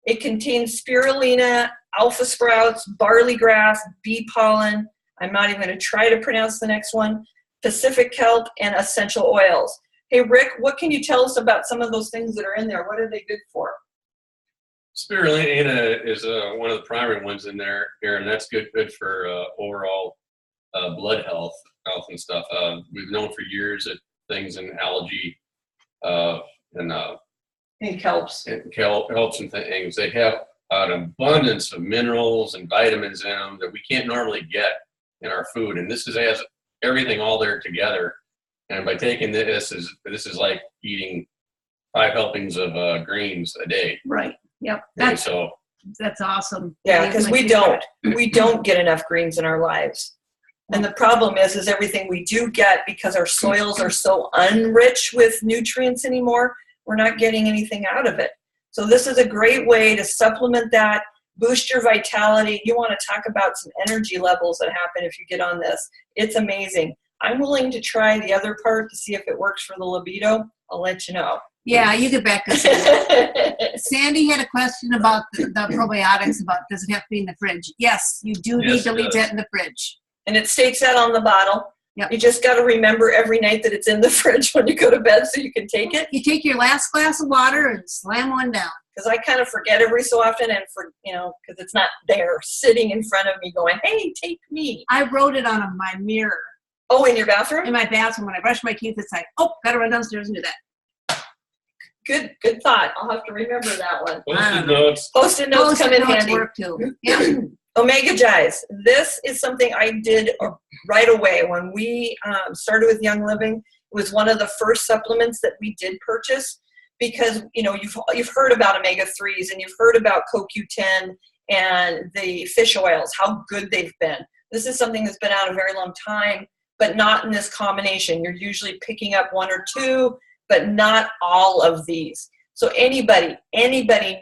[SPEAKER 1] It contains spirulina, alpha sprouts, barley grass, bee pollen. I'm not even going to try to pronounce the next one. Pacific kelp and essential oils. Hey, Rick, what can you tell us about some of those things that are in there? What are they good for?
[SPEAKER 4] Spirulina is one of the primary ones in there, and that's good for overall blood health and stuff. We've known for years that things in algae
[SPEAKER 1] Pink helps.
[SPEAKER 4] and helps and things, they have an abundance of minerals and vitamins in them that we can't normally get in our food. And this has everything all there together. And by taking this is like eating 5 helpings of greens a day.
[SPEAKER 2] Right. Yep.
[SPEAKER 4] And so
[SPEAKER 2] That's awesome.
[SPEAKER 1] Yeah, because we don't get enough greens in our lives. And the problem is everything we do get, because our soils are so unrich with nutrients anymore, we're not getting anything out of it. So this is a great way to supplement that, boost your vitality. You want to talk about some energy levels that happen if you get on this. It's amazing. I'm willing to try the other part to see if it works for the libido. I'll let you know.
[SPEAKER 2] Yeah, you get back to Sandy. Sandy had a question about the probiotics, about does it have to be in the fridge? Yes, you do need to leave that in the fridge.
[SPEAKER 1] And it states that on the bottle.
[SPEAKER 2] Yep.
[SPEAKER 1] You just got to remember every night that it's in the fridge when you go to bed so you can take it.
[SPEAKER 2] You take your last glass of water and slam one down.
[SPEAKER 1] Because I kind of forget every so often, and because it's not there sitting in front of me going, hey, take me.
[SPEAKER 2] I wrote it on my mirror.
[SPEAKER 1] Oh, in your bathroom?
[SPEAKER 2] In my bathroom, when I brush my teeth, it's like, oh, gotta run downstairs and do that.
[SPEAKER 1] Good thought. I'll have to remember that one.
[SPEAKER 4] Post-it notes.
[SPEAKER 1] Post-it notes come in
[SPEAKER 2] Post-it notes
[SPEAKER 1] handy.
[SPEAKER 2] work too. Yeah.
[SPEAKER 1] Omega Gize. This is something I did right away when we started with Young Living. It was one of the first supplements that we did purchase because you've heard about omega-3s and you've heard about CoQ10 and the fish oils, how good they've been. This is something that's been out a very long time, but not in this combination. You're usually picking up 1 or 2, but not all of these. So anybody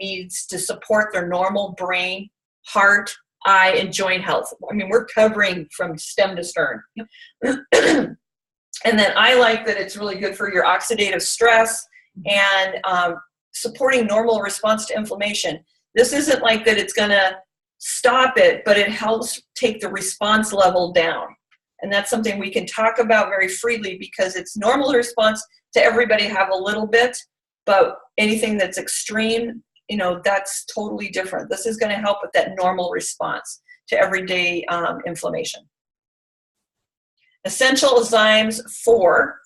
[SPEAKER 1] needs to support their normal brain, heart, eye, and joint health. I mean, we're covering from stem to stern. And then I like that it's really good for your oxidative stress and supporting normal response to inflammation. This isn't like that it's going to stop it, but it helps take the response level down. And that's something we can talk about very freely because it's normal response to everybody have a little bit, but anything that's extreme, that's totally different. This is going to help with that normal response to everyday inflammation. Essential Enzymes 4.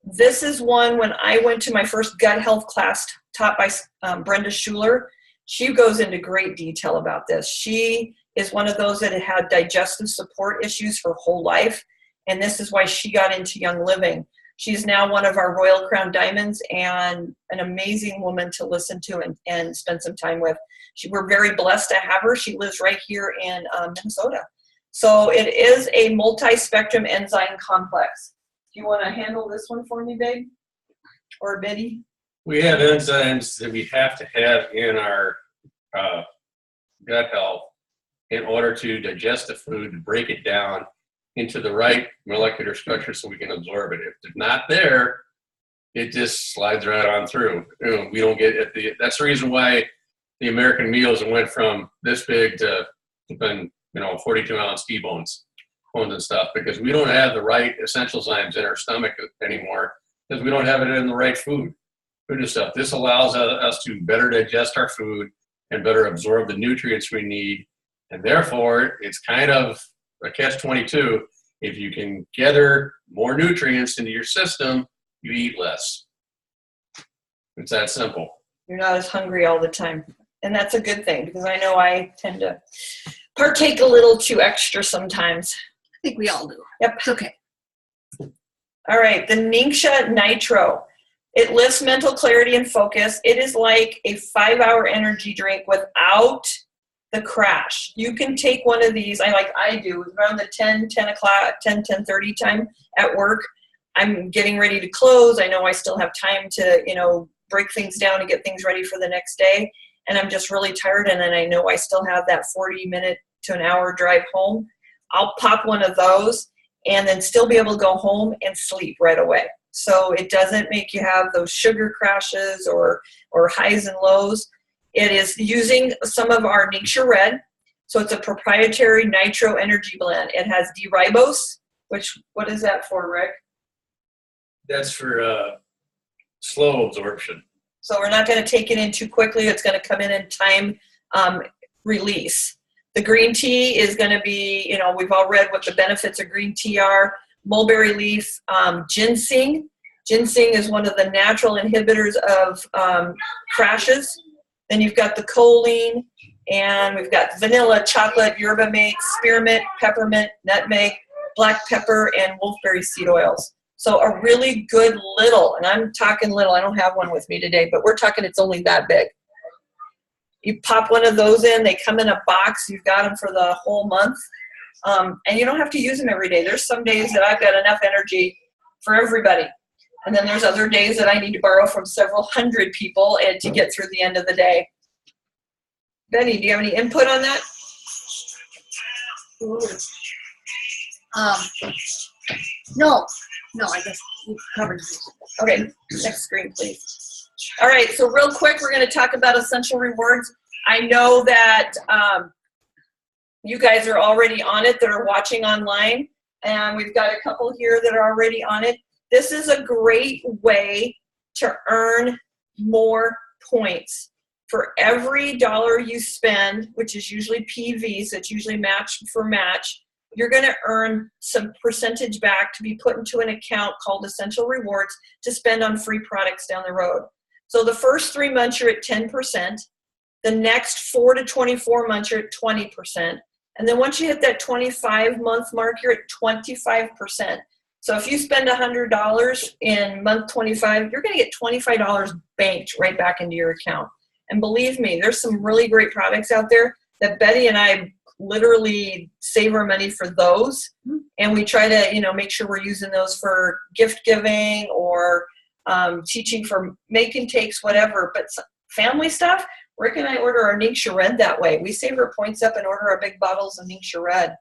[SPEAKER 1] This is one when I went to my first gut health class taught by Brenda Schuler. She goes into great detail about this. She is one of those that had digestive support issues her whole life, and this is why she got into Young Living. She's now one of our Royal Crown Diamonds and an amazing woman to listen to and spend some time with. We're very blessed to have her. She lives right here in Minnesota. So it is a multi-spectrum enzyme complex. Do you want to handle this one for me, babe? Or Betty?
[SPEAKER 4] We have enzymes that we have to have in our gut health in order to digest the food, to break it down, into the right molecular structure so we can absorb it. If they're not there, it just slides right on through. We don't get it. That's the reason why the American meals went from this big to 42-ounce T-bones and stuff, because we don't have the right essential enzymes in our stomach anymore because we don't have it in the right food and stuff. This allows us to better digest our food and better absorb the nutrients we need. And therefore, it's kind of a catch-22. If you can gather more nutrients into your system, you eat less. It's that simple.
[SPEAKER 1] You're not as hungry all the time. And that's a good thing, because I know I tend to partake a little too extra sometimes.
[SPEAKER 2] I think we all do.
[SPEAKER 1] Yep.
[SPEAKER 2] It's okay.
[SPEAKER 1] All right, the Ningxia Nitro. It lifts mental clarity and focus. It is like a 5-hour energy drink without the crash. You can take one of these, like I do, around the 10:30 time at work. I'm getting ready to close. I know I still have time to, break things down and get things ready for the next day. And I'm just really tired, and then I know I still have that 40-minute to an hour drive home. I'll pop one of those and then still be able to go home and sleep right away. So it doesn't make you have those sugar crashes or highs and lows. It is using some of our Ningxia Red. So it's a proprietary nitro energy blend. It has D-ribose, what is that for, Rick?
[SPEAKER 4] That's for slow absorption.
[SPEAKER 1] So we're not going to take it in too quickly. It's going to come in time release. The green tea is going to be, we've all read what the benefits of green tea are. Mulberry leaf, ginseng. Ginseng is one of the natural inhibitors of crashes. Then you've got the choline, and we've got vanilla, chocolate, yerba mate, spearmint, peppermint, nutmeg, black pepper, and wolfberry seed oils. So a really good little, and I'm talking little, I don't have one with me today, but we're talking it's only that big. You pop one of those in, they come in a box, you've got them for the whole month. And you don't have to use them every day. There's some days that I've got enough energy for everybody. And then there's other days that I need to borrow from several hundred people and to get through the end of the day. Benny, do you have any input on that?
[SPEAKER 2] No, I guess we've covered this.
[SPEAKER 1] Okay, next screen, please. All right, so real quick, we're going to talk about essential rewards. I know that you guys are already on it that are watching online, and we've got a couple here that are already on it. This is a great way to earn more points. For every dollar you spend, which is usually PV, so it's usually match for match, you're going to earn some percentage back to be put into an account called Essential Rewards to spend on free products down the road. So the first 3 months you're at 10%. The next 4 to 24 months you're at 20%. And then once you hit that 25-month mark, you're at 25%. So if you spend $100 in month 25, you're going to get $25 banked right back into your account. And believe me, there's some really great products out there that Betty and I literally save our money for those. And we try to, make sure we're using those for gift giving or teaching for make and takes, whatever. But family stuff, Rick and I order our Ningxia Red that way. We save our points up and order our big bottles of Ningxia Red.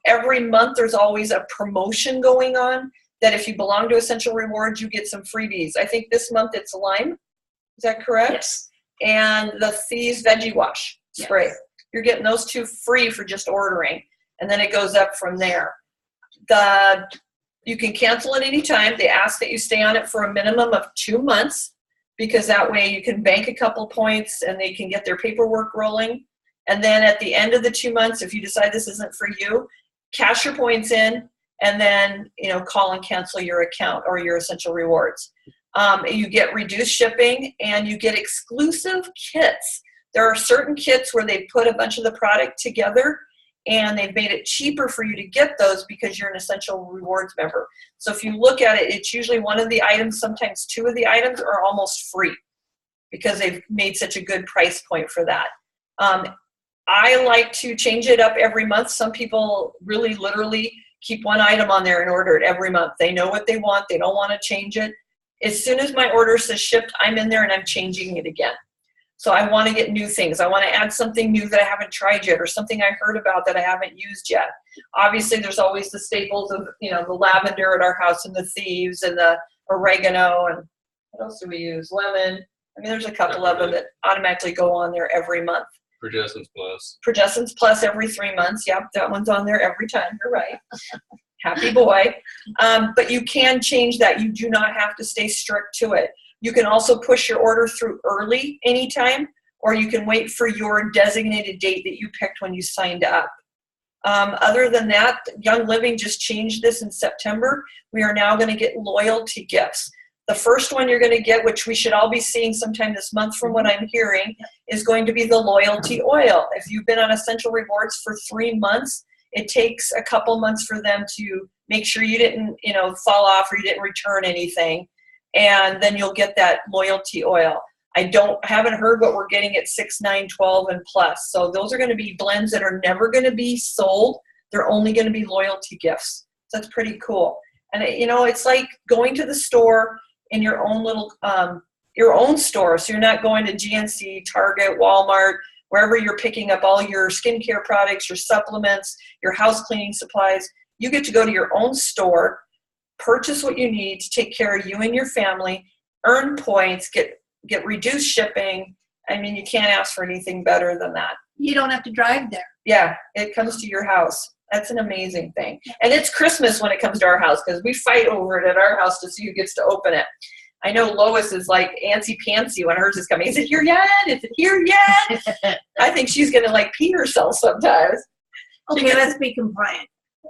[SPEAKER 1] Every month there's always a promotion going on that if you belong to Essential Rewards, you get some freebies. I think this month it's lime. Is that correct?
[SPEAKER 5] Yes.
[SPEAKER 1] And the Thieves Veggie Wash spray. Yes. You're getting those two free for just ordering. And then it goes up from there. You can cancel at any time. They ask that you stay on it for a minimum of 2 months, because that way you can bank a couple points and they can get their paperwork rolling. And then at the end of the 2 months, if you decide this isn't for you, cash your points in and then, call and cancel your account or your Essential Rewards. You get reduced shipping and you get exclusive kits. There are certain kits where they put a bunch of the product together and they've made it cheaper for you to get those because you're an Essential Rewards member. So if you look at it, it's usually one of the items, sometimes two of the items are almost free because they've made such a good price point for that. I like to change it up every month. Some people really literally keep one item on there and order it every month. They know what they want. They don't want to change it. As soon as my order says shipped, I'm in there and I'm changing it again. So I want to get new things. I want to add something new that I haven't tried yet or something I heard about that I haven't used yet. Obviously, there's always the staples of, the lavender at our house and the thieves and the oregano and what else do we use? Lemon. I mean, there's a couple of them that automatically go on there every month.
[SPEAKER 4] Progessence Plus.
[SPEAKER 1] Progessence Plus every 3 months. Yep, that one's on there every time. You're right. Happy boy. But you can change that. You do not have to stay strict to it. You can also push your order through early anytime, or you can wait for your designated date that you picked when you signed up. Other than that, Young Living just changed this in September. We are now going to get loyalty gifts. The first one you're going to get, which we should all be seeing sometime this month from what I'm hearing, is going to be the loyalty oil. If you've been on Essential Rewards for 3 months, it takes a couple months for them to make sure you didn't, fall off or you didn't return anything. And then you'll get that loyalty oil. I haven't heard what we're getting at 6, 9, 12, and plus. So those are going to be blends that are never going to be sold. They're only going to be loyalty gifts. So that's pretty cool. And it's like going to the store in your own little, your own store. So you're not going to GNC, Target, Walmart, wherever you're picking up all your skincare products, your supplements, your house cleaning supplies. You get to go to your own store, purchase what you need to take care of you and your family, earn points, get reduced shipping. I mean, you can't ask for anything better than that.
[SPEAKER 2] You don't have to drive there.
[SPEAKER 1] Yeah, it comes to your house. That's an amazing thing. And it's Christmas when it comes to our house because we fight over it at our house to see who gets to open it. I know Lois is like antsy-pantsy when hers is coming. Is it here yet? Is it here yet? I think she's going to pee herself sometimes.
[SPEAKER 2] Okay, let's be compliant.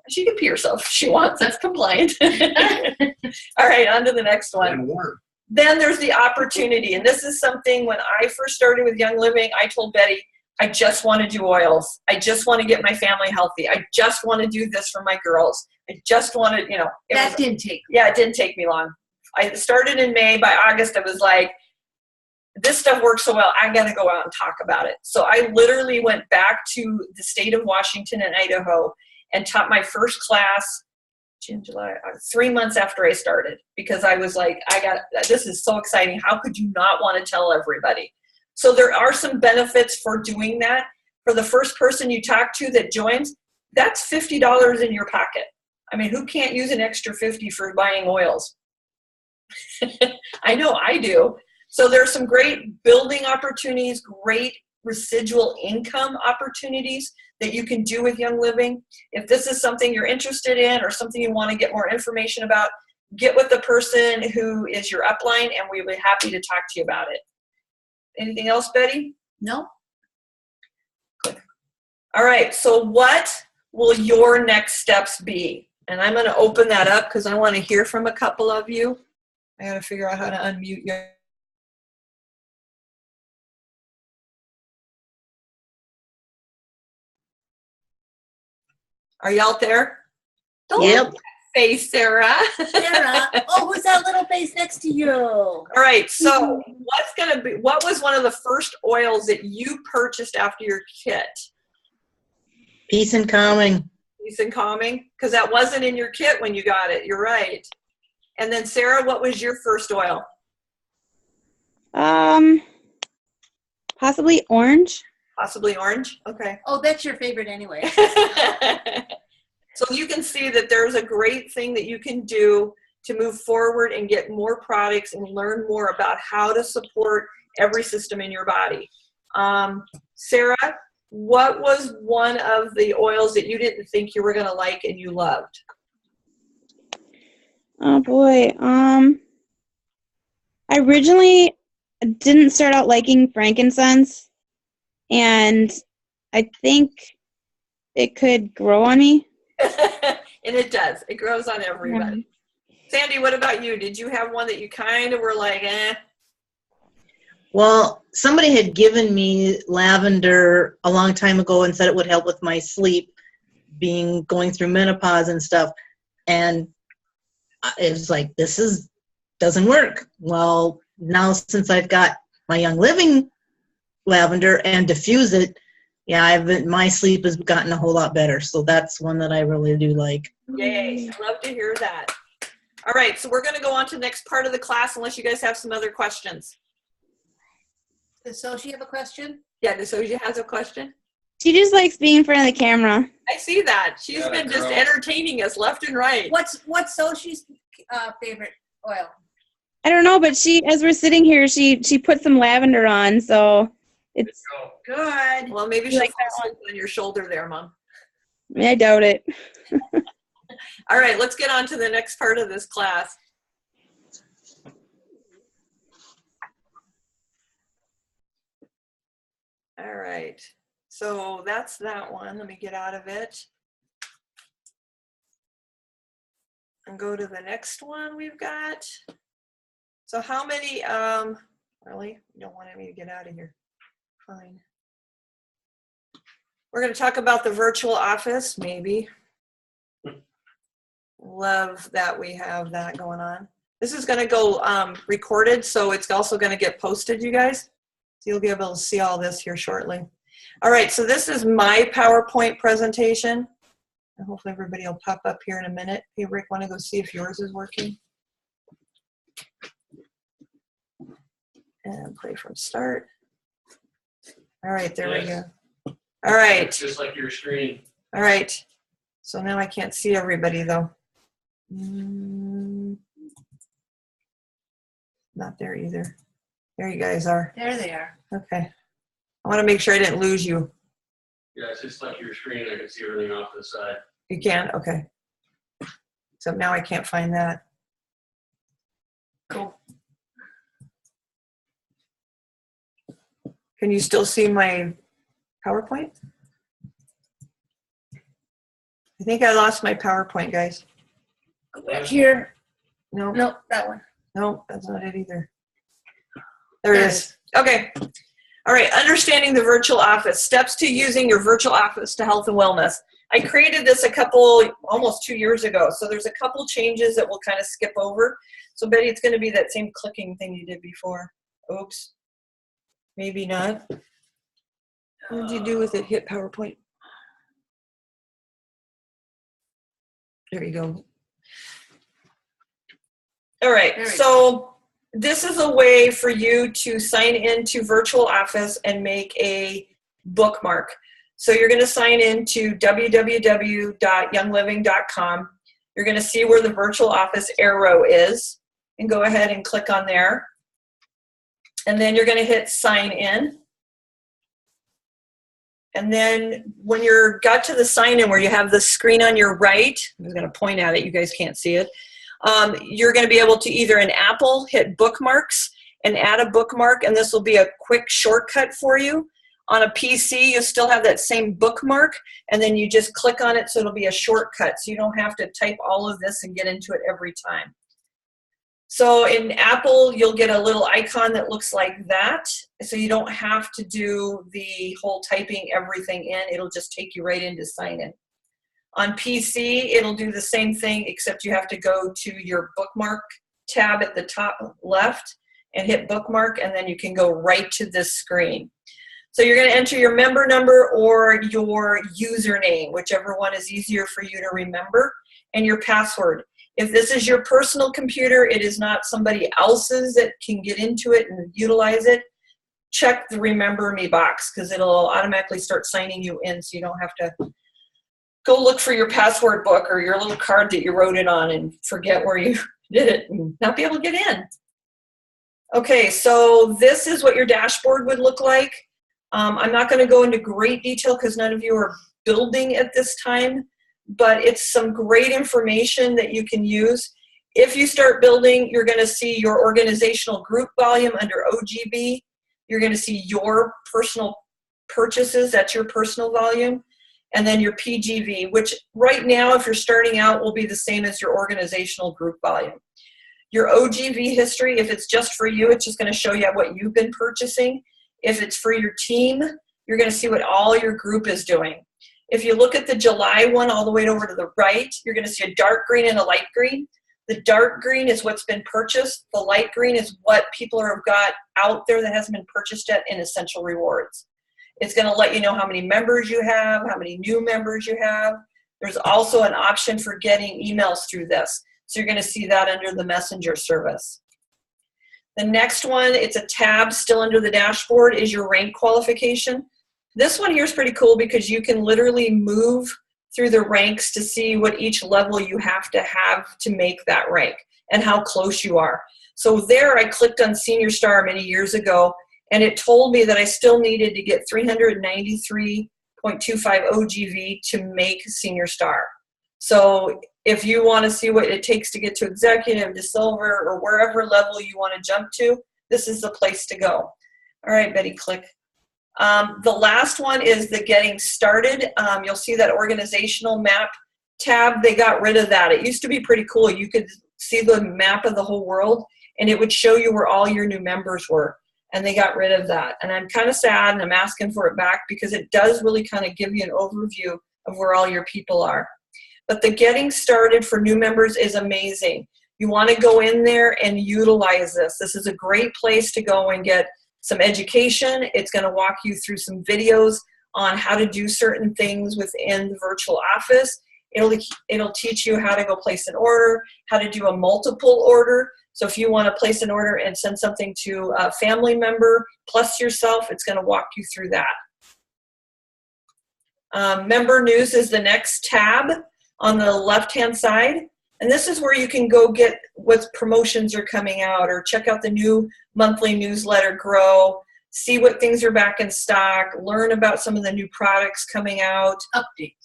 [SPEAKER 1] She can pee herself if she wants. That's compliant. All right, on to the next one.
[SPEAKER 4] And warm.
[SPEAKER 1] Then there's the opportunity. And this is something when I first started with Young Living, I told Betty, I just want to do oils. I just want to get my family healthy. I just want to do this for my girls. I just want to,
[SPEAKER 2] That didn't take.
[SPEAKER 1] Yeah, it didn't take me long. I started in May. By August, I was like, this stuff works so well. I got to go out and talk about it. So I literally went back to the state of Washington and Idaho and taught my first class June, July, 3 months after I started because I was like, this is so exciting. How could you not want to tell everybody? So there are some benefits for doing that. For the first person you talk to that joins, that's $50 in your pocket. I mean, who can't use an extra $50 for buying oils? I know I do. So there's some great building opportunities, great residual income opportunities that you can do with Young Living. If this is something you're interested in or something you want to get more information about, get with the person who is your upline and we'll be happy to talk to you about it. Anything else, Betty?
[SPEAKER 2] No.
[SPEAKER 1] Good. All right, so what will your next steps be? And I'm going to open that up because I want to hear from a couple of you. I got to figure out how to unmute you. Are you out there? Don't
[SPEAKER 6] Yep.
[SPEAKER 1] look at that face, Sarah.
[SPEAKER 2] Sarah. Oh, who's that little face next to you?
[SPEAKER 1] All right, so what was one of the first oils that you purchased after your kit?
[SPEAKER 6] Peace and calming.
[SPEAKER 1] Peace and Calming? Because that wasn't in your kit when you got it. You're right. And then Sarah, what was your first oil?
[SPEAKER 7] Possibly orange.
[SPEAKER 1] Possibly orange? Okay.
[SPEAKER 2] Oh, that's your favorite anyway.
[SPEAKER 1] So you can see that there's a great thing that you can do to move forward and get more products and learn more about how to support every system in your body. Sarah, what was one of the oils that you didn't think you were going to like and you loved?
[SPEAKER 7] Oh boy. I originally didn't start out liking frankincense, and I think it could grow on me.
[SPEAKER 1] And it does. It grows on everybody. Sandy, what about you? Did you have one that you kind of were like, eh?
[SPEAKER 6] Well, somebody had given me lavender a long time ago and said it would help with my sleep, going through menopause and stuff. And it was like, doesn't work. Well, now since I've got my Young Living lavender and diffuse it, yeah, my sleep has gotten a whole lot better. So that's one that I really do like.
[SPEAKER 1] Yay. I love to hear that. All right, so we're going to go on to the next part of the class unless you guys have some other questions.
[SPEAKER 2] Does Sochi have a question?
[SPEAKER 1] Yeah, does Soji has a question?
[SPEAKER 7] She just likes being in front of the camera.
[SPEAKER 1] I see that. She's
[SPEAKER 4] Yeah,
[SPEAKER 1] been
[SPEAKER 4] that
[SPEAKER 1] just
[SPEAKER 4] girl.
[SPEAKER 1] entertaining us left and right.
[SPEAKER 2] What's Sochi's favorite oil?
[SPEAKER 7] I don't know, but she, as we're sitting here, she put some lavender on, so it's.
[SPEAKER 2] Good.
[SPEAKER 1] Well, maybe
[SPEAKER 7] You
[SPEAKER 1] she'll
[SPEAKER 7] like
[SPEAKER 1] fall asleep on your shoulder there, Mom.
[SPEAKER 7] I doubt it.
[SPEAKER 1] All right, let's get on to the next part of this class. All right, so that's that one. Let me get out of it. And go to the next one we've got. So how many, really? You don't want me to get out of here. Fine. We're going to talk about the virtual office, maybe. Love that we have that going on. This is going to go recorded, so it's also going to get posted, you guys. So you'll be able to see all this here shortly. All right, so this is my PowerPoint presentation. And hopefully everybody will pop up here in a minute. Hey, Rick, want to go see if yours is working? And play from start. All right, there we go. All right.
[SPEAKER 4] Just like your screen.
[SPEAKER 1] All right. So now I can't see everybody though. Not there either. There you guys are.
[SPEAKER 2] There they are.
[SPEAKER 1] Okay. I want to make sure I didn't lose you.
[SPEAKER 4] Yeah, it's just like your screen. I can see everything off to the side.
[SPEAKER 1] You can? Okay. Except now I can't find that. Cool. Can you still see my PowerPoint? I think I lost my PowerPoint, guys.
[SPEAKER 2] Go back here.
[SPEAKER 1] No,
[SPEAKER 2] Nope, that one.
[SPEAKER 1] no, that's not it either. There it is. Okay. All right, understanding the virtual office. Steps to using your virtual office to health and wellness. I created this almost 2 years ago. So there's a couple changes that we'll kind of skip over. So Betty, it's going to be that same clicking thing you did before. Oops. Maybe not. What did you do with it? Hit PowerPoint. There you go. All right,
[SPEAKER 2] There we
[SPEAKER 1] so this is a way for you to sign into Virtual Office and make a bookmark. So you're going to sign into www.youngliving.com. You're going to see where the Virtual Office arrow is and go ahead and click on there. And then you're going to hit sign in. And then when you're got to the sign in where you have the screen on your right, I'm going to point at it, you guys can't see it. You're going to be able to either in Apple hit bookmarks and add a bookmark, and this will be a quick shortcut for you. On a PC, you still have that same bookmark, and then you just click on it, so it'll be a shortcut, so you don't have to type all of this and get into it every time. So in Apple, you'll get a little icon that looks like that, so you don't have to do the whole typing everything in. It'll just take you right into sign in. On PC, it'll do the same thing, except you have to go to your bookmark tab at the top left and hit bookmark, and then you can go right to this screen. So you're going to enter your member number or your username, whichever one is easier for you to remember, and your password. If this is your personal computer, it is not somebody else's that can get into it and utilize it, check the Remember Me box, because it'll automatically start signing you in, so you don't have to go look for your password book or your little card that you wrote it on and forget where you did it and not be able to get in. Okay, so this is what your dashboard would look like. I'm not going to go into great detail because none of you are building at this time, but it's some great information that you can use. If you start building, you're going to see your organizational group volume under OGB. You're going to see your personal purchases, that's your personal volume, and then your PGV, which right now, if you're starting out, will be the same as your organizational group volume. Your OGV history, if it's just for you, it's just going to show you what you've been purchasing. If it's for your team, you're going to see what all your group is doing. If you look at the July one all the way over to the right, you're going to see a dark green and a light green. The dark green is what's been purchased. The light green is what people have got out there that hasn't been purchased yet in Essential Rewards. It's going to let you know how many members you have, how many new members you have. There's also an option for getting emails through this. So you're going to see that under the Messenger service. The next one, it's a tab still under the dashboard, is your rank qualification. This one here is pretty cool because you can literally move through the ranks to see what each level you have to make that rank and how close you are. So there I clicked on Senior Star many years ago, and it told me that I still needed to get 393.25 OGV to make Senior Star. So if you want to see what it takes to get to executive, to silver, or wherever level you want to jump to, this is the place to go. All right, Betty, click. The last one is the getting started. You'll see that organizational map tab. They got rid of that. It used to be pretty cool. You could see the map of the whole world, and it would show you where all your new members were. And they got rid of that. And I'm kind of sad, and I'm asking for it back because it does really kind of give you an overview of where all your people are. But the getting started for new members is amazing. You want to go in there and utilize this. This is a great place to go and get some education. It's going to walk you through some videos on how to do certain things within the virtual office. It'll teach you how to go place an order, how to do a multiple order. So if you want to place an order and send something to a family member plus yourself, it's going to walk you through that. Member news is the next tab on the left-hand side. And this is where you can go get what promotions are coming out or check out the new monthly newsletter, Grow, see what things are back in stock, learn about some of the new products coming out. Updates.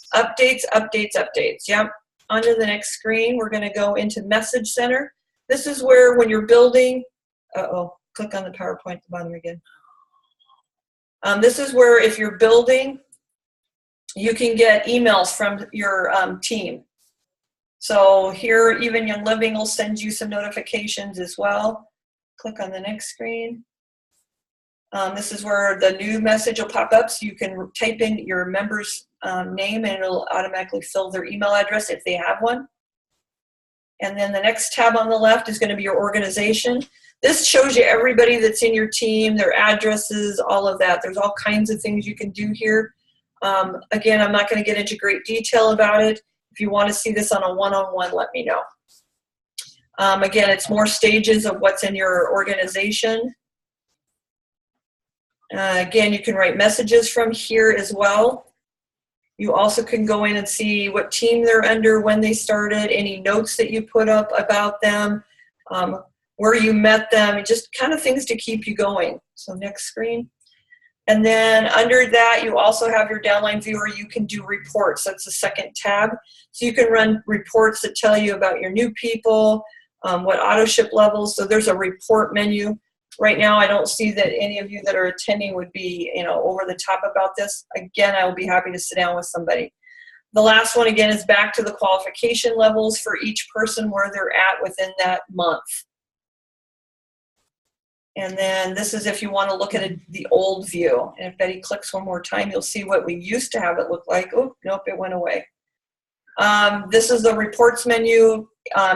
[SPEAKER 1] Yep. Onto the next screen, we're going to go into Message Center. This is where when you're building, click on the PowerPoint at the bottom again. This is where if you're building, you can get emails from your team. So here, Even Young Living will send you some notifications as well. Click on the next screen. This is where the new message will pop up, so you can type in your member's name and it'll automatically fill their email address if they have one. And then the next tab on the left is going to be your organization. This shows you everybody that's in your team, their addresses, all of that. There's all kinds of things you can do here. Again, I'm not going to get into great detail about it. If you want to see this on a one-on-one, let me know. Again, it's more stages of what's in your organization. Again, you can write messages from here as well. You also can go in and see what team they're under, when they started, any notes that you put up about them, where you met them, just kind of things to keep you going. So next screen. And then under that, you also have your downline viewer. You can do reports. That's the second tab. So you can run reports that tell you about your new people, what auto ship levels. So there's a report menu. Right now, I don't see that any of you that are attending would be, over the top about this. Again, I will be happy to sit down with somebody. The last one, again, is back to the qualification levels for each person, where they're at within that month. And then this is if you want to look at the old view. And if Betty clicks one more time, you'll see what we used to have it look like. Oh, nope, it went away. This is the reports menu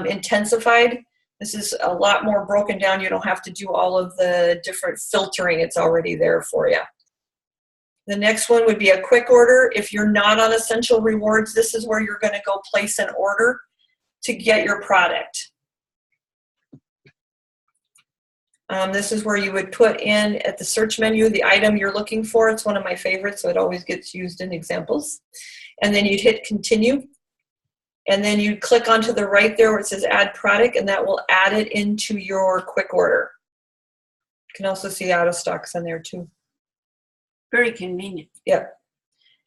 [SPEAKER 1] intensified. This is a lot more broken down. You don't have to do all of the different filtering. It's already there for you. The next one would be a quick order. If you're not on Essential Rewards, this is where you're going to go place an order to get your product. This is where you would put in at the search menu the item you're looking for. It's one of my favorites, so it always gets used in examples. And then you'd hit continue. And then you click onto the right there where it says add product, and that will add it into your quick order. You can also see out of stocks on there too.
[SPEAKER 2] Very convenient.
[SPEAKER 1] Yep.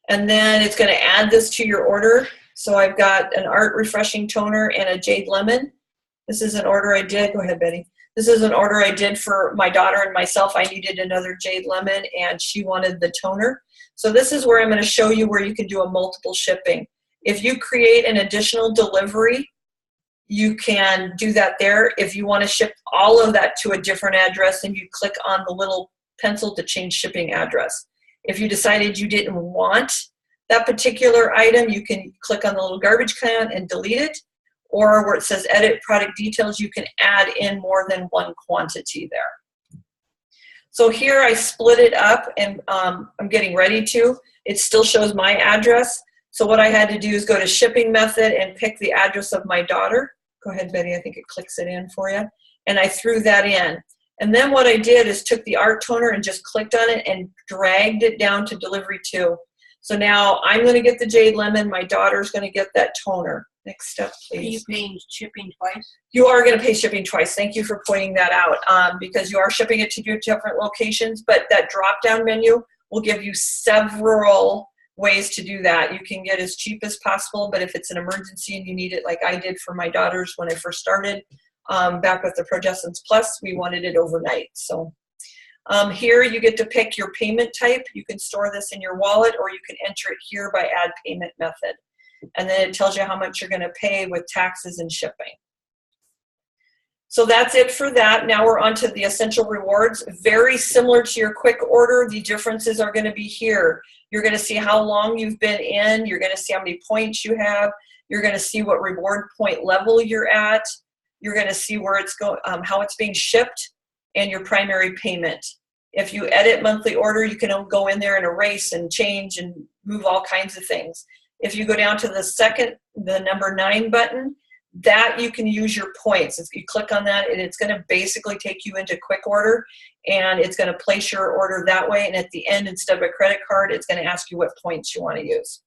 [SPEAKER 1] And then it's going to add this to your order. So I've got an Art Refreshing Toner and a Jade Lemon. This is an order I did. Go ahead, Betty. This is an order I did for my daughter and myself. I needed another Jade Lemon, and she wanted the toner. So this is where I'm going to show you where you can do a multiple shipping. If you create an additional delivery, you can do that there. If you want to ship all of that to a different address, then you click on the little pencil to change shipping address. If you decided you didn't want that particular item, you can click on the little garbage can and delete it. Or where it says edit product details, you can add in more than one quantity there. So here I split it up, and I'm getting ready to. It still shows my address. So what I had to do is go to shipping method and pick the address of my daughter. Go ahead, Betty, I think it clicks it in for you. And I threw that in. And then what I did is took the art toner and just clicked on it and dragged it down to delivery 2. So now I'm going to get the Jade Lemon. My daughter's going to get that toner. Next step,
[SPEAKER 2] Are you
[SPEAKER 1] please.
[SPEAKER 2] paying shipping twice?
[SPEAKER 1] You are going to pay shipping twice. Thank you for pointing that out, because you are shipping it to 2 different locations, but that drop-down menu will give you several ways to do that. You can get as cheap as possible, but if it's an emergency and you need it, like I did for my daughters when I first started, back with the Progessence Plus, we wanted it overnight. So here you get to pick your payment type. You can store this in your wallet, or you can enter it here by add payment method. And then it tells you how much you're going to pay with taxes and shipping. So that's it for that. Now we're on to the Essential Rewards. Very similar to your quick order. The differences are going to be here. You're going to see how long you've been in. You're going to see how many points you have. You're going to see what reward point level you're at. You're going to see where it's going, how it's being shipped, and your primary payment. If you edit monthly order, you can go in there and erase and change and move all kinds of things. If you go down to the number 9 button, that you can use your points. If you click on that, and it's going to basically take you into quick order, and it's going to place your order that way. And at the end, instead of a credit card, it's going to ask you what points you want to use.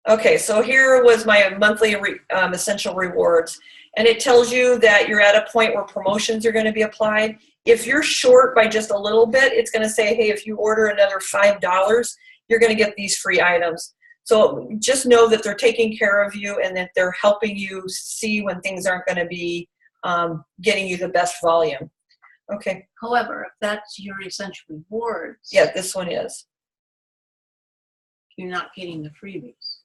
[SPEAKER 1] Okay, so here was my monthly Essential Rewards, and it tells you that you're at a point where promotions are going to be applied. If you're short by just a little bit, it's going to say, hey, if you order another $5, you're going to get these free items. So just know that they're taking care of you and that they're helping you see when things aren't going to be getting you the best volume. Okay.
[SPEAKER 2] However, if that's your Essential Rewards,
[SPEAKER 1] Yeah, this one is.
[SPEAKER 2] you're not getting the freebies.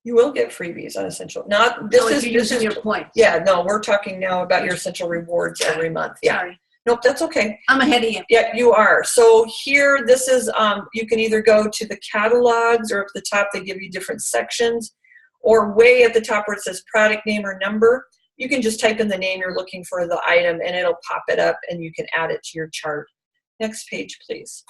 [SPEAKER 1] You will get freebies on Essential. Not this
[SPEAKER 2] So if
[SPEAKER 1] is
[SPEAKER 2] you're
[SPEAKER 1] this
[SPEAKER 2] using
[SPEAKER 1] is
[SPEAKER 2] your points.
[SPEAKER 1] yeah. No, we're talking now about your Essential Rewards every month. Yeah.
[SPEAKER 2] Sorry,
[SPEAKER 1] Nope, that's okay.
[SPEAKER 2] I'm ahead of you.
[SPEAKER 1] Yeah, you are. So here, this is, you can either go to the catalogs, or at the top they give you different sections, or way at the top where it says product name or number, you can just type in the name you're looking for the item and it'll pop it up and you can add it to your chart. Next page, please.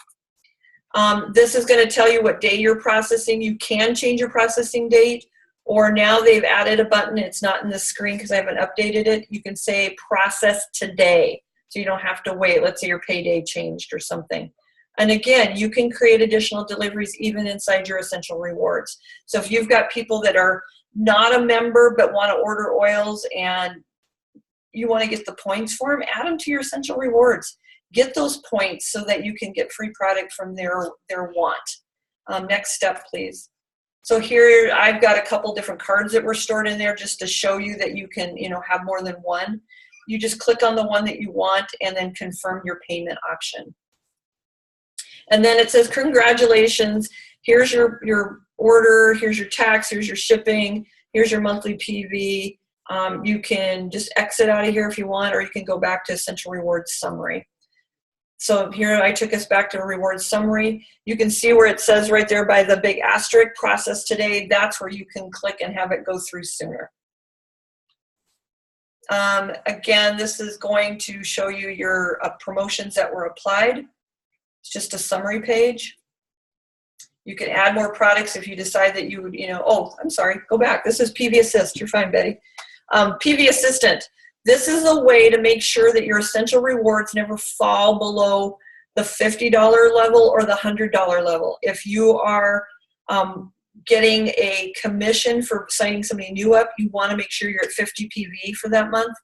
[SPEAKER 1] This is going to tell you what day you're processing. You can change your processing date, or now they've added a button. It's not in the screen because I haven't updated it. You can say process today. So you don't have to wait. Let's say your payday changed or something. And again, you can create additional deliveries even inside your Essential Rewards. So if you've got people that are not a member but want to order oils and you want to get the points for them, add them to your Essential Rewards. Get those points so that you can get free product from their want. Next step, please. So here I've got a couple different cards that were stored in there just to show you that you can, have more than one. You just click on the one that you want and then confirm your payment option. And then it says, congratulations, here's your order, here's your tax, here's your shipping, here's your monthly PV. You can just exit out of here if you want, or you can go back to Essential Rewards Summary. So here I took us back to a Rewards Summary. You can see where it says right there by the big asterisk, process today. That's where you can click and have it go through sooner. Again, this is going to show you your promotions that were applied. It's just a summary page. You can add more products if you decide that you would, oh, I'm sorry, go back. This is PV Assist. You're fine, Betty. PV Assistant. This is a way to make sure that your Essential Rewards never fall below the $50 level or the $100 level. If you are getting a commission for signing somebody new up, you want to make sure you're at 50 PV for that month.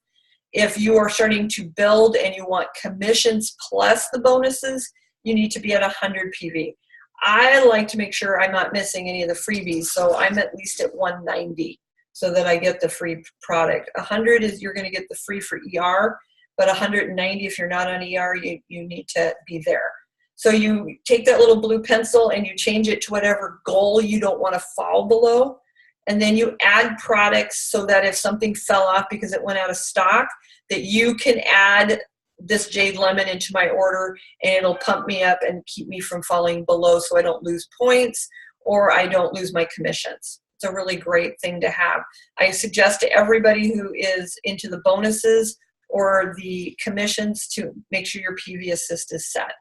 [SPEAKER 1] If you are starting to build and you want commissions plus the bonuses, you need to be at 100 PV. I like to make sure I'm not missing any of the freebies, so I'm at least at 190 so that I get the free product. 100 is you're going to get the free for ER, but 190 if you're not on ER, you need to be there. So you take that little blue pencil and you change it to whatever goal you don't want to fall below. And then you add products so that if something fell off because it went out of stock, that you can add this Jade Lemon into my order and it'll pump me up and keep me from falling below so I don't lose points or I don't lose my commissions. It's a really great thing to have. I suggest to everybody who is into the bonuses or the commissions to make sure your PV Assist is set.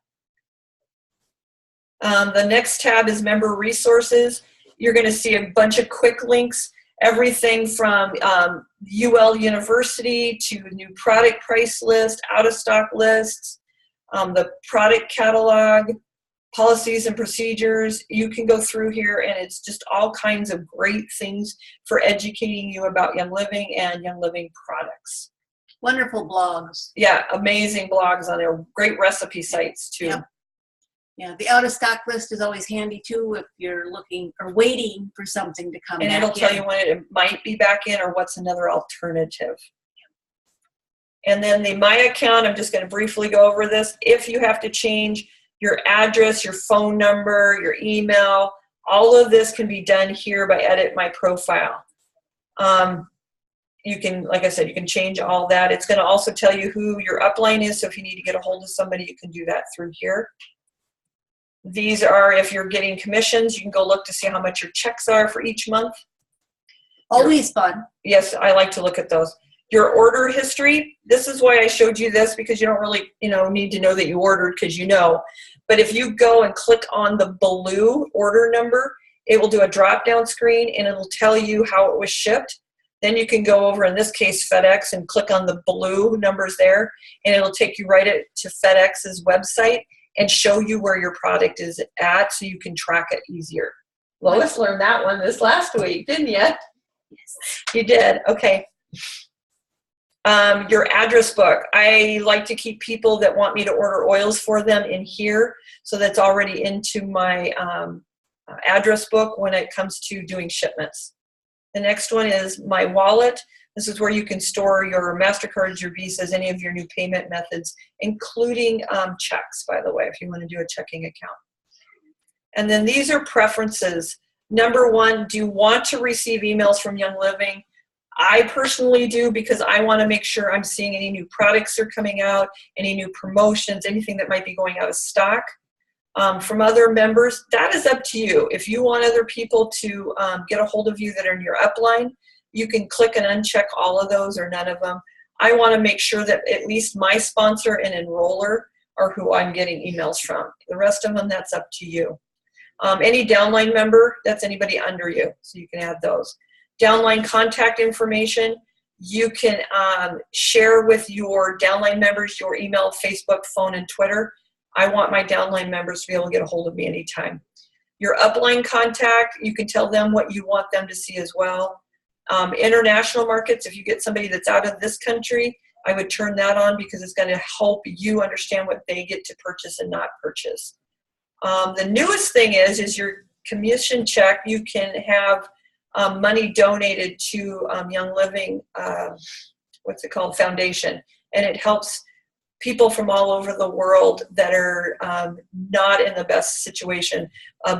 [SPEAKER 1] The next tab is Member Resources. You're going to see a bunch of quick links. everything from UL University to new product price list, out of stock lists, the product catalog, policies and procedures. You can go through here and it's just all kinds of great things for educating you about Young Living and Young Living products.
[SPEAKER 2] Wonderful blogs.
[SPEAKER 1] Yeah, amazing blogs on there. Great recipe sites too.
[SPEAKER 2] Yeah. Yeah, the out of stock list is always handy too if you're looking or waiting for something to come
[SPEAKER 1] And
[SPEAKER 2] back
[SPEAKER 1] it'll tell
[SPEAKER 2] in.
[SPEAKER 1] you when it might be back in or what's another alternative. And then the My Account, I'm just going to briefly go over this. If you have to change your address, your phone number, your email, all of this can be done here by Edit My Profile. You can, like I said, you can change all that. It's going to also tell you who your upline is, so if you need to get a hold of somebody, you can do that through here. These are, if you're getting commissions, you can go look to see how much your checks are for each month.
[SPEAKER 2] Always fun.
[SPEAKER 1] Yes, I like to look at those. Your order history, this is why I showed you this, because you don't really, need to know that you ordered because you know. But if you go and click on the blue order number, it will do a drop-down screen and it'll tell you how it was shipped. Then you can go over, in this case, FedEx, and click on the blue numbers there, and it'll take you right to FedEx's website and show you where your product is at so you can track it easier. Lois learned that one this last week, didn't you? Yes. You did, okay. Your address book. I like to keep people that want me to order oils for them in here, so that's already into my address book when it comes to doing shipments. The next one is my wallet. This is where you can store your MasterCards, your Visas, any of your new payment methods, including checks, by the way, if you want to do a checking account. And then these are preferences. Number one, do you want to receive emails from Young Living? I personally do, because I want to make sure I'm seeing any new products that are coming out, any new promotions, anything that might be going out of stock. From other members, that is up to you. If you want other people to get a hold of you that are in your upline, you can click and uncheck all of those or none of them. I want to make sure that at least my sponsor and enroller are who I'm getting emails from. The rest of them, that's up to you. Any downline member, that's anybody under you, so you can add those. Downline contact information, you can share with your downline members your email, Facebook, phone, and Twitter. I want my downline members to be able to get a hold of me anytime. Your upline contact, you can tell them what you want them to see as well. International markets, if you get somebody that's out of this country, I would turn that on because it's going to help you understand what they get to purchase and not purchase. The newest thing is your commission check. You can have money donated to Young Living, Foundation, and it helps people from all over the world that are not in the best situation,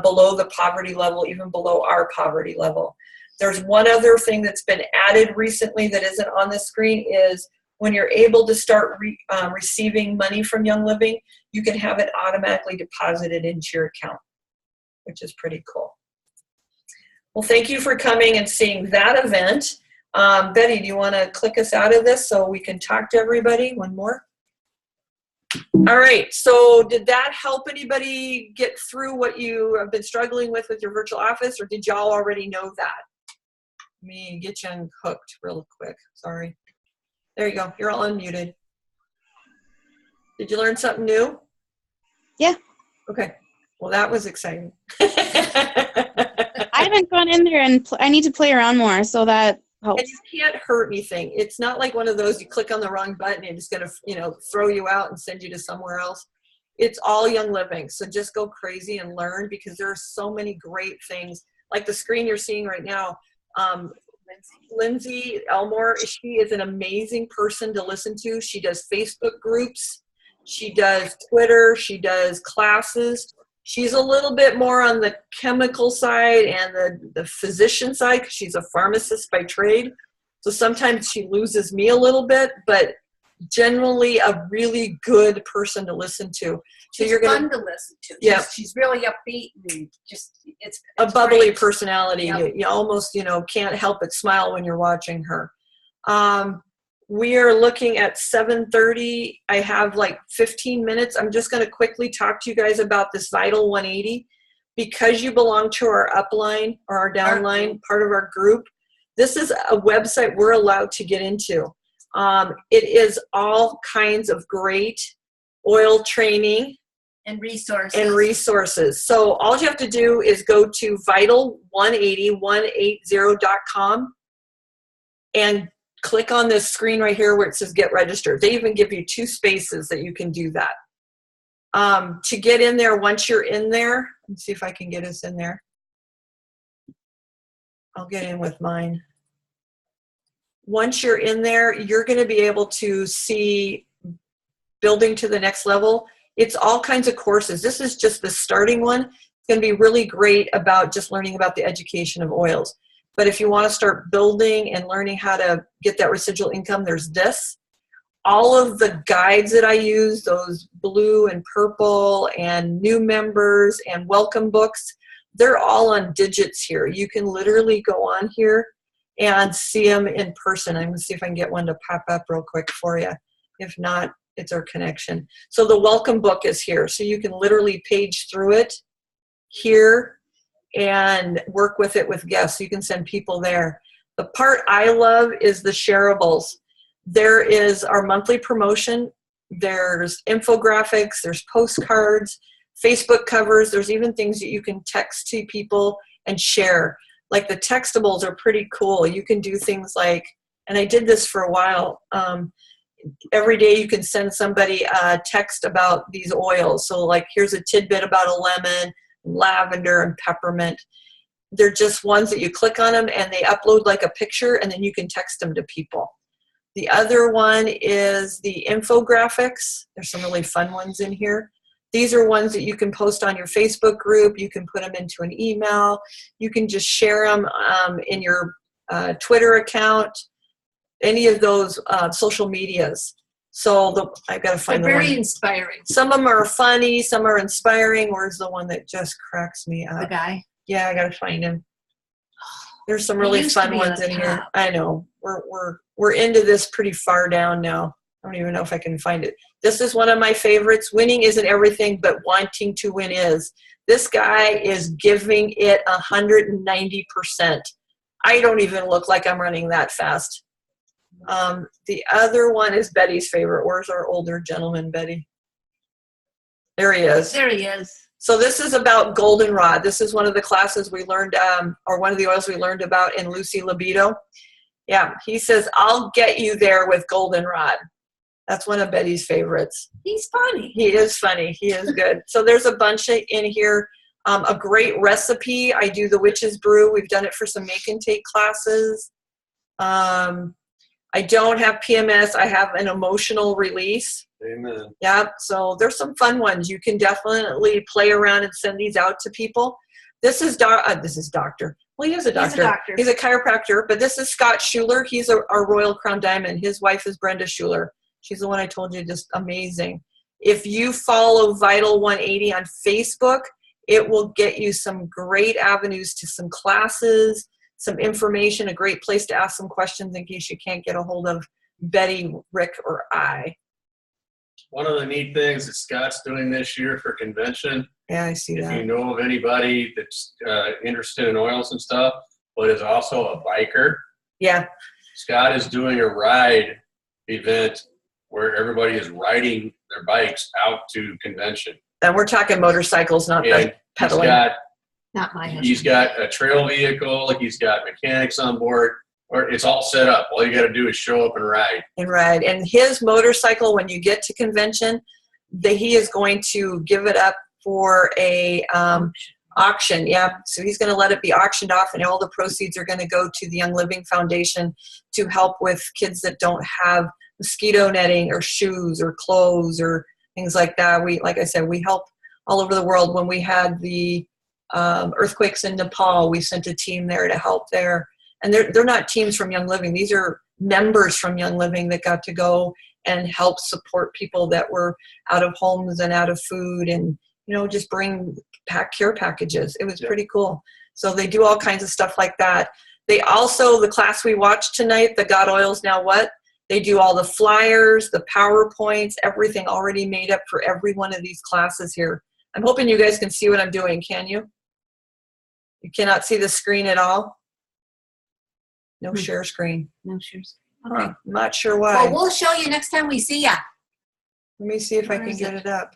[SPEAKER 1] below the poverty level, even below our poverty level. There's one other thing that's been added recently that isn't on the screen is when you're able to start receiving money from Young Living, you can have it automatically deposited into your account, which is pretty cool. Well, thank you for coming and seeing that event. Betty, do you want to click us out of this so we can talk to everybody one more? All right, so did that help anybody get through what you have been struggling with your virtual office, or did y'all already know that? Let me get you unhooked real quick. Sorry. There you go. You're all unmuted. Did you learn something new?
[SPEAKER 7] Yeah.
[SPEAKER 1] Okay. Well, that was exciting.
[SPEAKER 7] I haven't gone in there and I need to play around more, so that helps.
[SPEAKER 1] And you can't hurt anything. It's not like one of those you click on the wrong button and it's going to, throw you out and send you to somewhere else. It's all Young Living. So just go crazy and learn, because there are so many great things. Like the screen you're seeing right now, Lindsay Elmore, she is an amazing person to listen to. She does Facebook groups. She does Twitter. She does classes. She's a little bit more on the chemical side and the physician side, because she's a pharmacist by trade. So sometimes she loses me a little bit, but generally a really good person to listen to. So
[SPEAKER 2] She's
[SPEAKER 1] you're
[SPEAKER 2] fun to listen to.
[SPEAKER 1] Yeah.
[SPEAKER 2] She's really upbeat and just, it's
[SPEAKER 1] a bubbly
[SPEAKER 2] great.
[SPEAKER 1] personality.
[SPEAKER 2] Yep.
[SPEAKER 1] You almost, can't help but smile when you're watching her. We are looking at 7:30. I have like 15 minutes. I'm just going to quickly talk to you guys about this Vital 180. Because you belong to our upline or our downline, part of our group, This is a website we're allowed to get into. It is all kinds of great oil training
[SPEAKER 2] And resources.
[SPEAKER 1] and resources. So all you have to do is go to vital180.com and click on this screen right here where it says get registered. They even give you 2 spaces that you can do that. To get in there, once you're in there, let's see if I can get us in there. I'll get in with mine. Once you're in there, you're going to be able to see building to the next level. It's all kinds of courses. This is just the starting one. It's going to be really great about just learning about the education of oils. But if you want to start building and learning how to get that residual income, there's this. All of the guides that I use, those blue and purple and new members and welcome books, they're all on digits here. You can literally go on here and see them in person. I'm going to see if I can get one to pop up real quick for you. If not, it's our connection. So the welcome book is here. So you can literally page through it here and work with it with guests. You can send people there. The part I love is the shareables. There is our monthly promotion. There's infographics, there's postcards, Facebook covers. There's even things that you can text to people and share. Like the textables are pretty cool. You can do things like, and I did this for a while, every day you can send somebody a text about these oils. So like here's a tidbit about a lemon, lavender, and peppermint. They're just ones that you click on them and they upload like a picture and then you can text them to people. The other one is the infographics. There's some really fun ones in here. These are ones that you can post on your Facebook group. You can put them into an email. You can just share them in your Twitter account, any of those social medias. So I've got to find
[SPEAKER 2] They're
[SPEAKER 1] the
[SPEAKER 2] very
[SPEAKER 1] one.
[SPEAKER 2] inspiring.
[SPEAKER 1] Some of them are funny, some are inspiring. Where's the one that just cracks me
[SPEAKER 2] The
[SPEAKER 1] up?
[SPEAKER 2] guy.
[SPEAKER 1] Yeah, I got to find him. There's some
[SPEAKER 2] He
[SPEAKER 1] really
[SPEAKER 2] used to
[SPEAKER 1] fun
[SPEAKER 2] be on
[SPEAKER 1] ones in
[SPEAKER 2] top.
[SPEAKER 1] here. I know. We're into this pretty far down now. I don't even know if I can find it. This is one of my favorites. Winning isn't everything, but wanting to win is. This guy is giving it 190%. I don't even look like I'm running that fast. The other one is Betty's favorite. Where's our older gentleman, Betty? There he is.
[SPEAKER 2] There he is.
[SPEAKER 1] So this is about goldenrod. This is one of the classes we learned, or one of the oils we learned about in Lucy Libido. Yeah, he says, I'll get you there with goldenrod. That's one of Betty's favorites.
[SPEAKER 2] He's funny.
[SPEAKER 1] He is funny. He is good. So there's a bunch in here. A great recipe. I do the witch's brew. We've done it for some make and take classes. I don't have PMS. I have an emotional release.
[SPEAKER 4] Amen.
[SPEAKER 1] Yeah, so there's some fun ones. You can definitely play around and send these out to people. This is Doctor. Well, he is a doctor.
[SPEAKER 2] He's a doctor.
[SPEAKER 1] He's a chiropractor, but this is Scott Schuler. He's our Royal Crown Diamond. His wife is Brenda Schuler. She's the one I told you, just amazing. If you follow Vital 180 on Facebook, it will get you some great avenues to some classes, some information, a great place to ask some questions in case you can't get a hold of Betty, Rick, or I.
[SPEAKER 4] One of the neat things that Scott's doing this year for convention,
[SPEAKER 1] Yeah, I see
[SPEAKER 4] if
[SPEAKER 1] that.
[SPEAKER 4] you know of anybody that's interested in oils and stuff, but is also a biker,
[SPEAKER 1] Yeah,
[SPEAKER 4] Scott is doing a ride event where everybody is riding their bikes out to convention.
[SPEAKER 1] and we're talking motorcycles, not the
[SPEAKER 4] And
[SPEAKER 1] pedaling.
[SPEAKER 2] Not my husband.
[SPEAKER 4] he's got a trail vehicle, he's got mechanics on board, or it's all set up. All you got to do is show up and ride.
[SPEAKER 1] And ride. And his motorcycle, when you get to convention, he is going to give it up for a auction. Yeah, so he's going to let it be auctioned off, and all the proceeds are going to go to the Young Living Foundation to help with kids that don't have mosquito netting or shoes or clothes or things like that. Like I said, we help all over the world. When we had the earthquakes in Nepal, we sent a team there to help there. And they're not teams from Young Living. These are members from Young Living that got to go and help support people that were out of homes and out of food, and just bring care packages. It was pretty cool. So they do all kinds of stuff like that. They also, the class we watched tonight, the God Oils Now What, they do all the flyers, the PowerPoints, everything already made up for every one of these classes here. I'm hoping you guys can see what I'm doing. Can you? You cannot see the screen at all? No share screen.
[SPEAKER 2] No shares.
[SPEAKER 1] Huh,
[SPEAKER 2] Okay.
[SPEAKER 1] I'm not sure why.
[SPEAKER 2] Well, we'll show you next time we see ya.
[SPEAKER 1] Let me see if I
[SPEAKER 2] Where
[SPEAKER 1] can
[SPEAKER 2] is
[SPEAKER 1] get
[SPEAKER 2] it?
[SPEAKER 1] it up.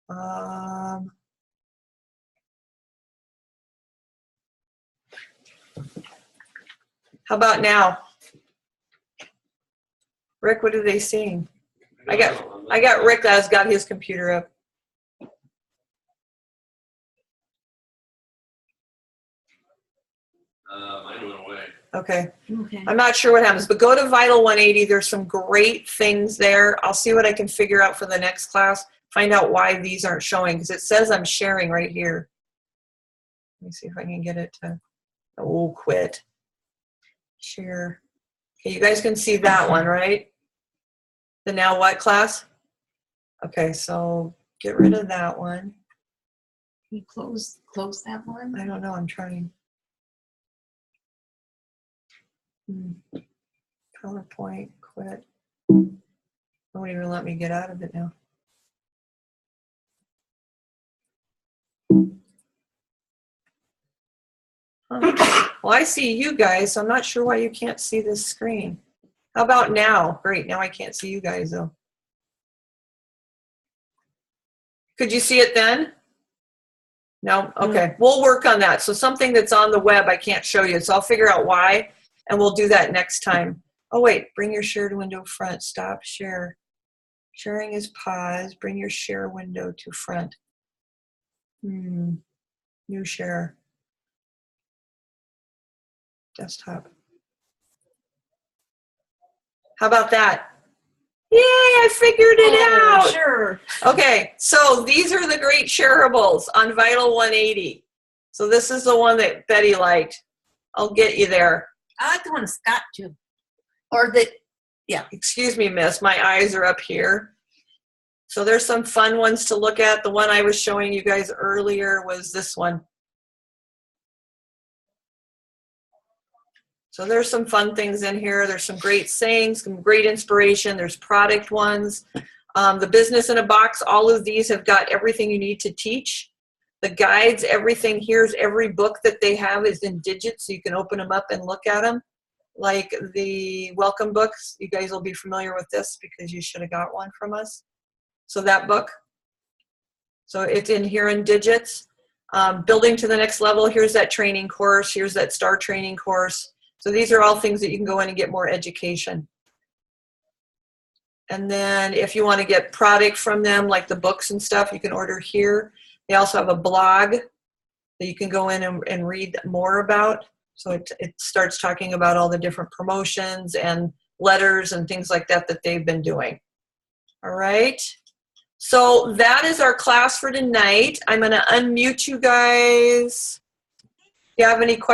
[SPEAKER 1] How about now? Rick, what are they seeing? I got Rick that's got his computer up.
[SPEAKER 4] Mine went away.
[SPEAKER 1] Okay.
[SPEAKER 2] Okay.
[SPEAKER 1] I'm not sure what happens, but go to Vital 180. There's some great things there. I'll see what I can figure out for the next class. Find out why these aren't showing, because it says I'm sharing right here. Let me see if I can get it to, oh, quit. Share. Okay, you guys can see that one, right? The now what class? Okay, so get rid of that one.
[SPEAKER 2] Can you close that one?
[SPEAKER 1] I don't know, I'm trying. PowerPoint, quit. It won't even let me get out of it now. Huh. Well, I see you guys, so I'm not sure why you can't see this screen. How about now? Great, now I can't see you guys though. Could you see it then? No? Okay, we'll work on that. So something that's on the web I can't show you, so I'll figure out why, and we'll do that next time. Oh wait, bring your shared window front, stop share. Sharing is paused, bring your share window to front. New share. Desktop. How about that? Yay, I figured it out.
[SPEAKER 2] Sure.
[SPEAKER 1] Okay, so these are the great shareables on Vital 180. So this is the one that Betty liked. I'll get you there.
[SPEAKER 2] I like the one Scott too. Or the,
[SPEAKER 1] Excuse me, miss, my eyes are up here. So there's some fun ones to look at. The one I was showing you guys earlier was this one. So there's some fun things in here. There's some great sayings, some great inspiration. There's product ones. The business in a box, all of these have got everything you need to teach. The guides, everything here's every book that they have is in digits, so you can open them up and look at them. Like the welcome books, you guys will be familiar with this because you should have got one from us. So that book. So it's in here in digits. Building to the next level, here's that training course. Here's that STAR training course. So these are all things that you can go in and get more education. And then if you want to get product from them, like the books and stuff, you can order here. They also have a blog that you can go in and read more about. So it starts talking about all the different promotions and letters and things like that that they've been doing. All right. So that is our class for tonight. I'm going to unmute you guys. If you have any questions,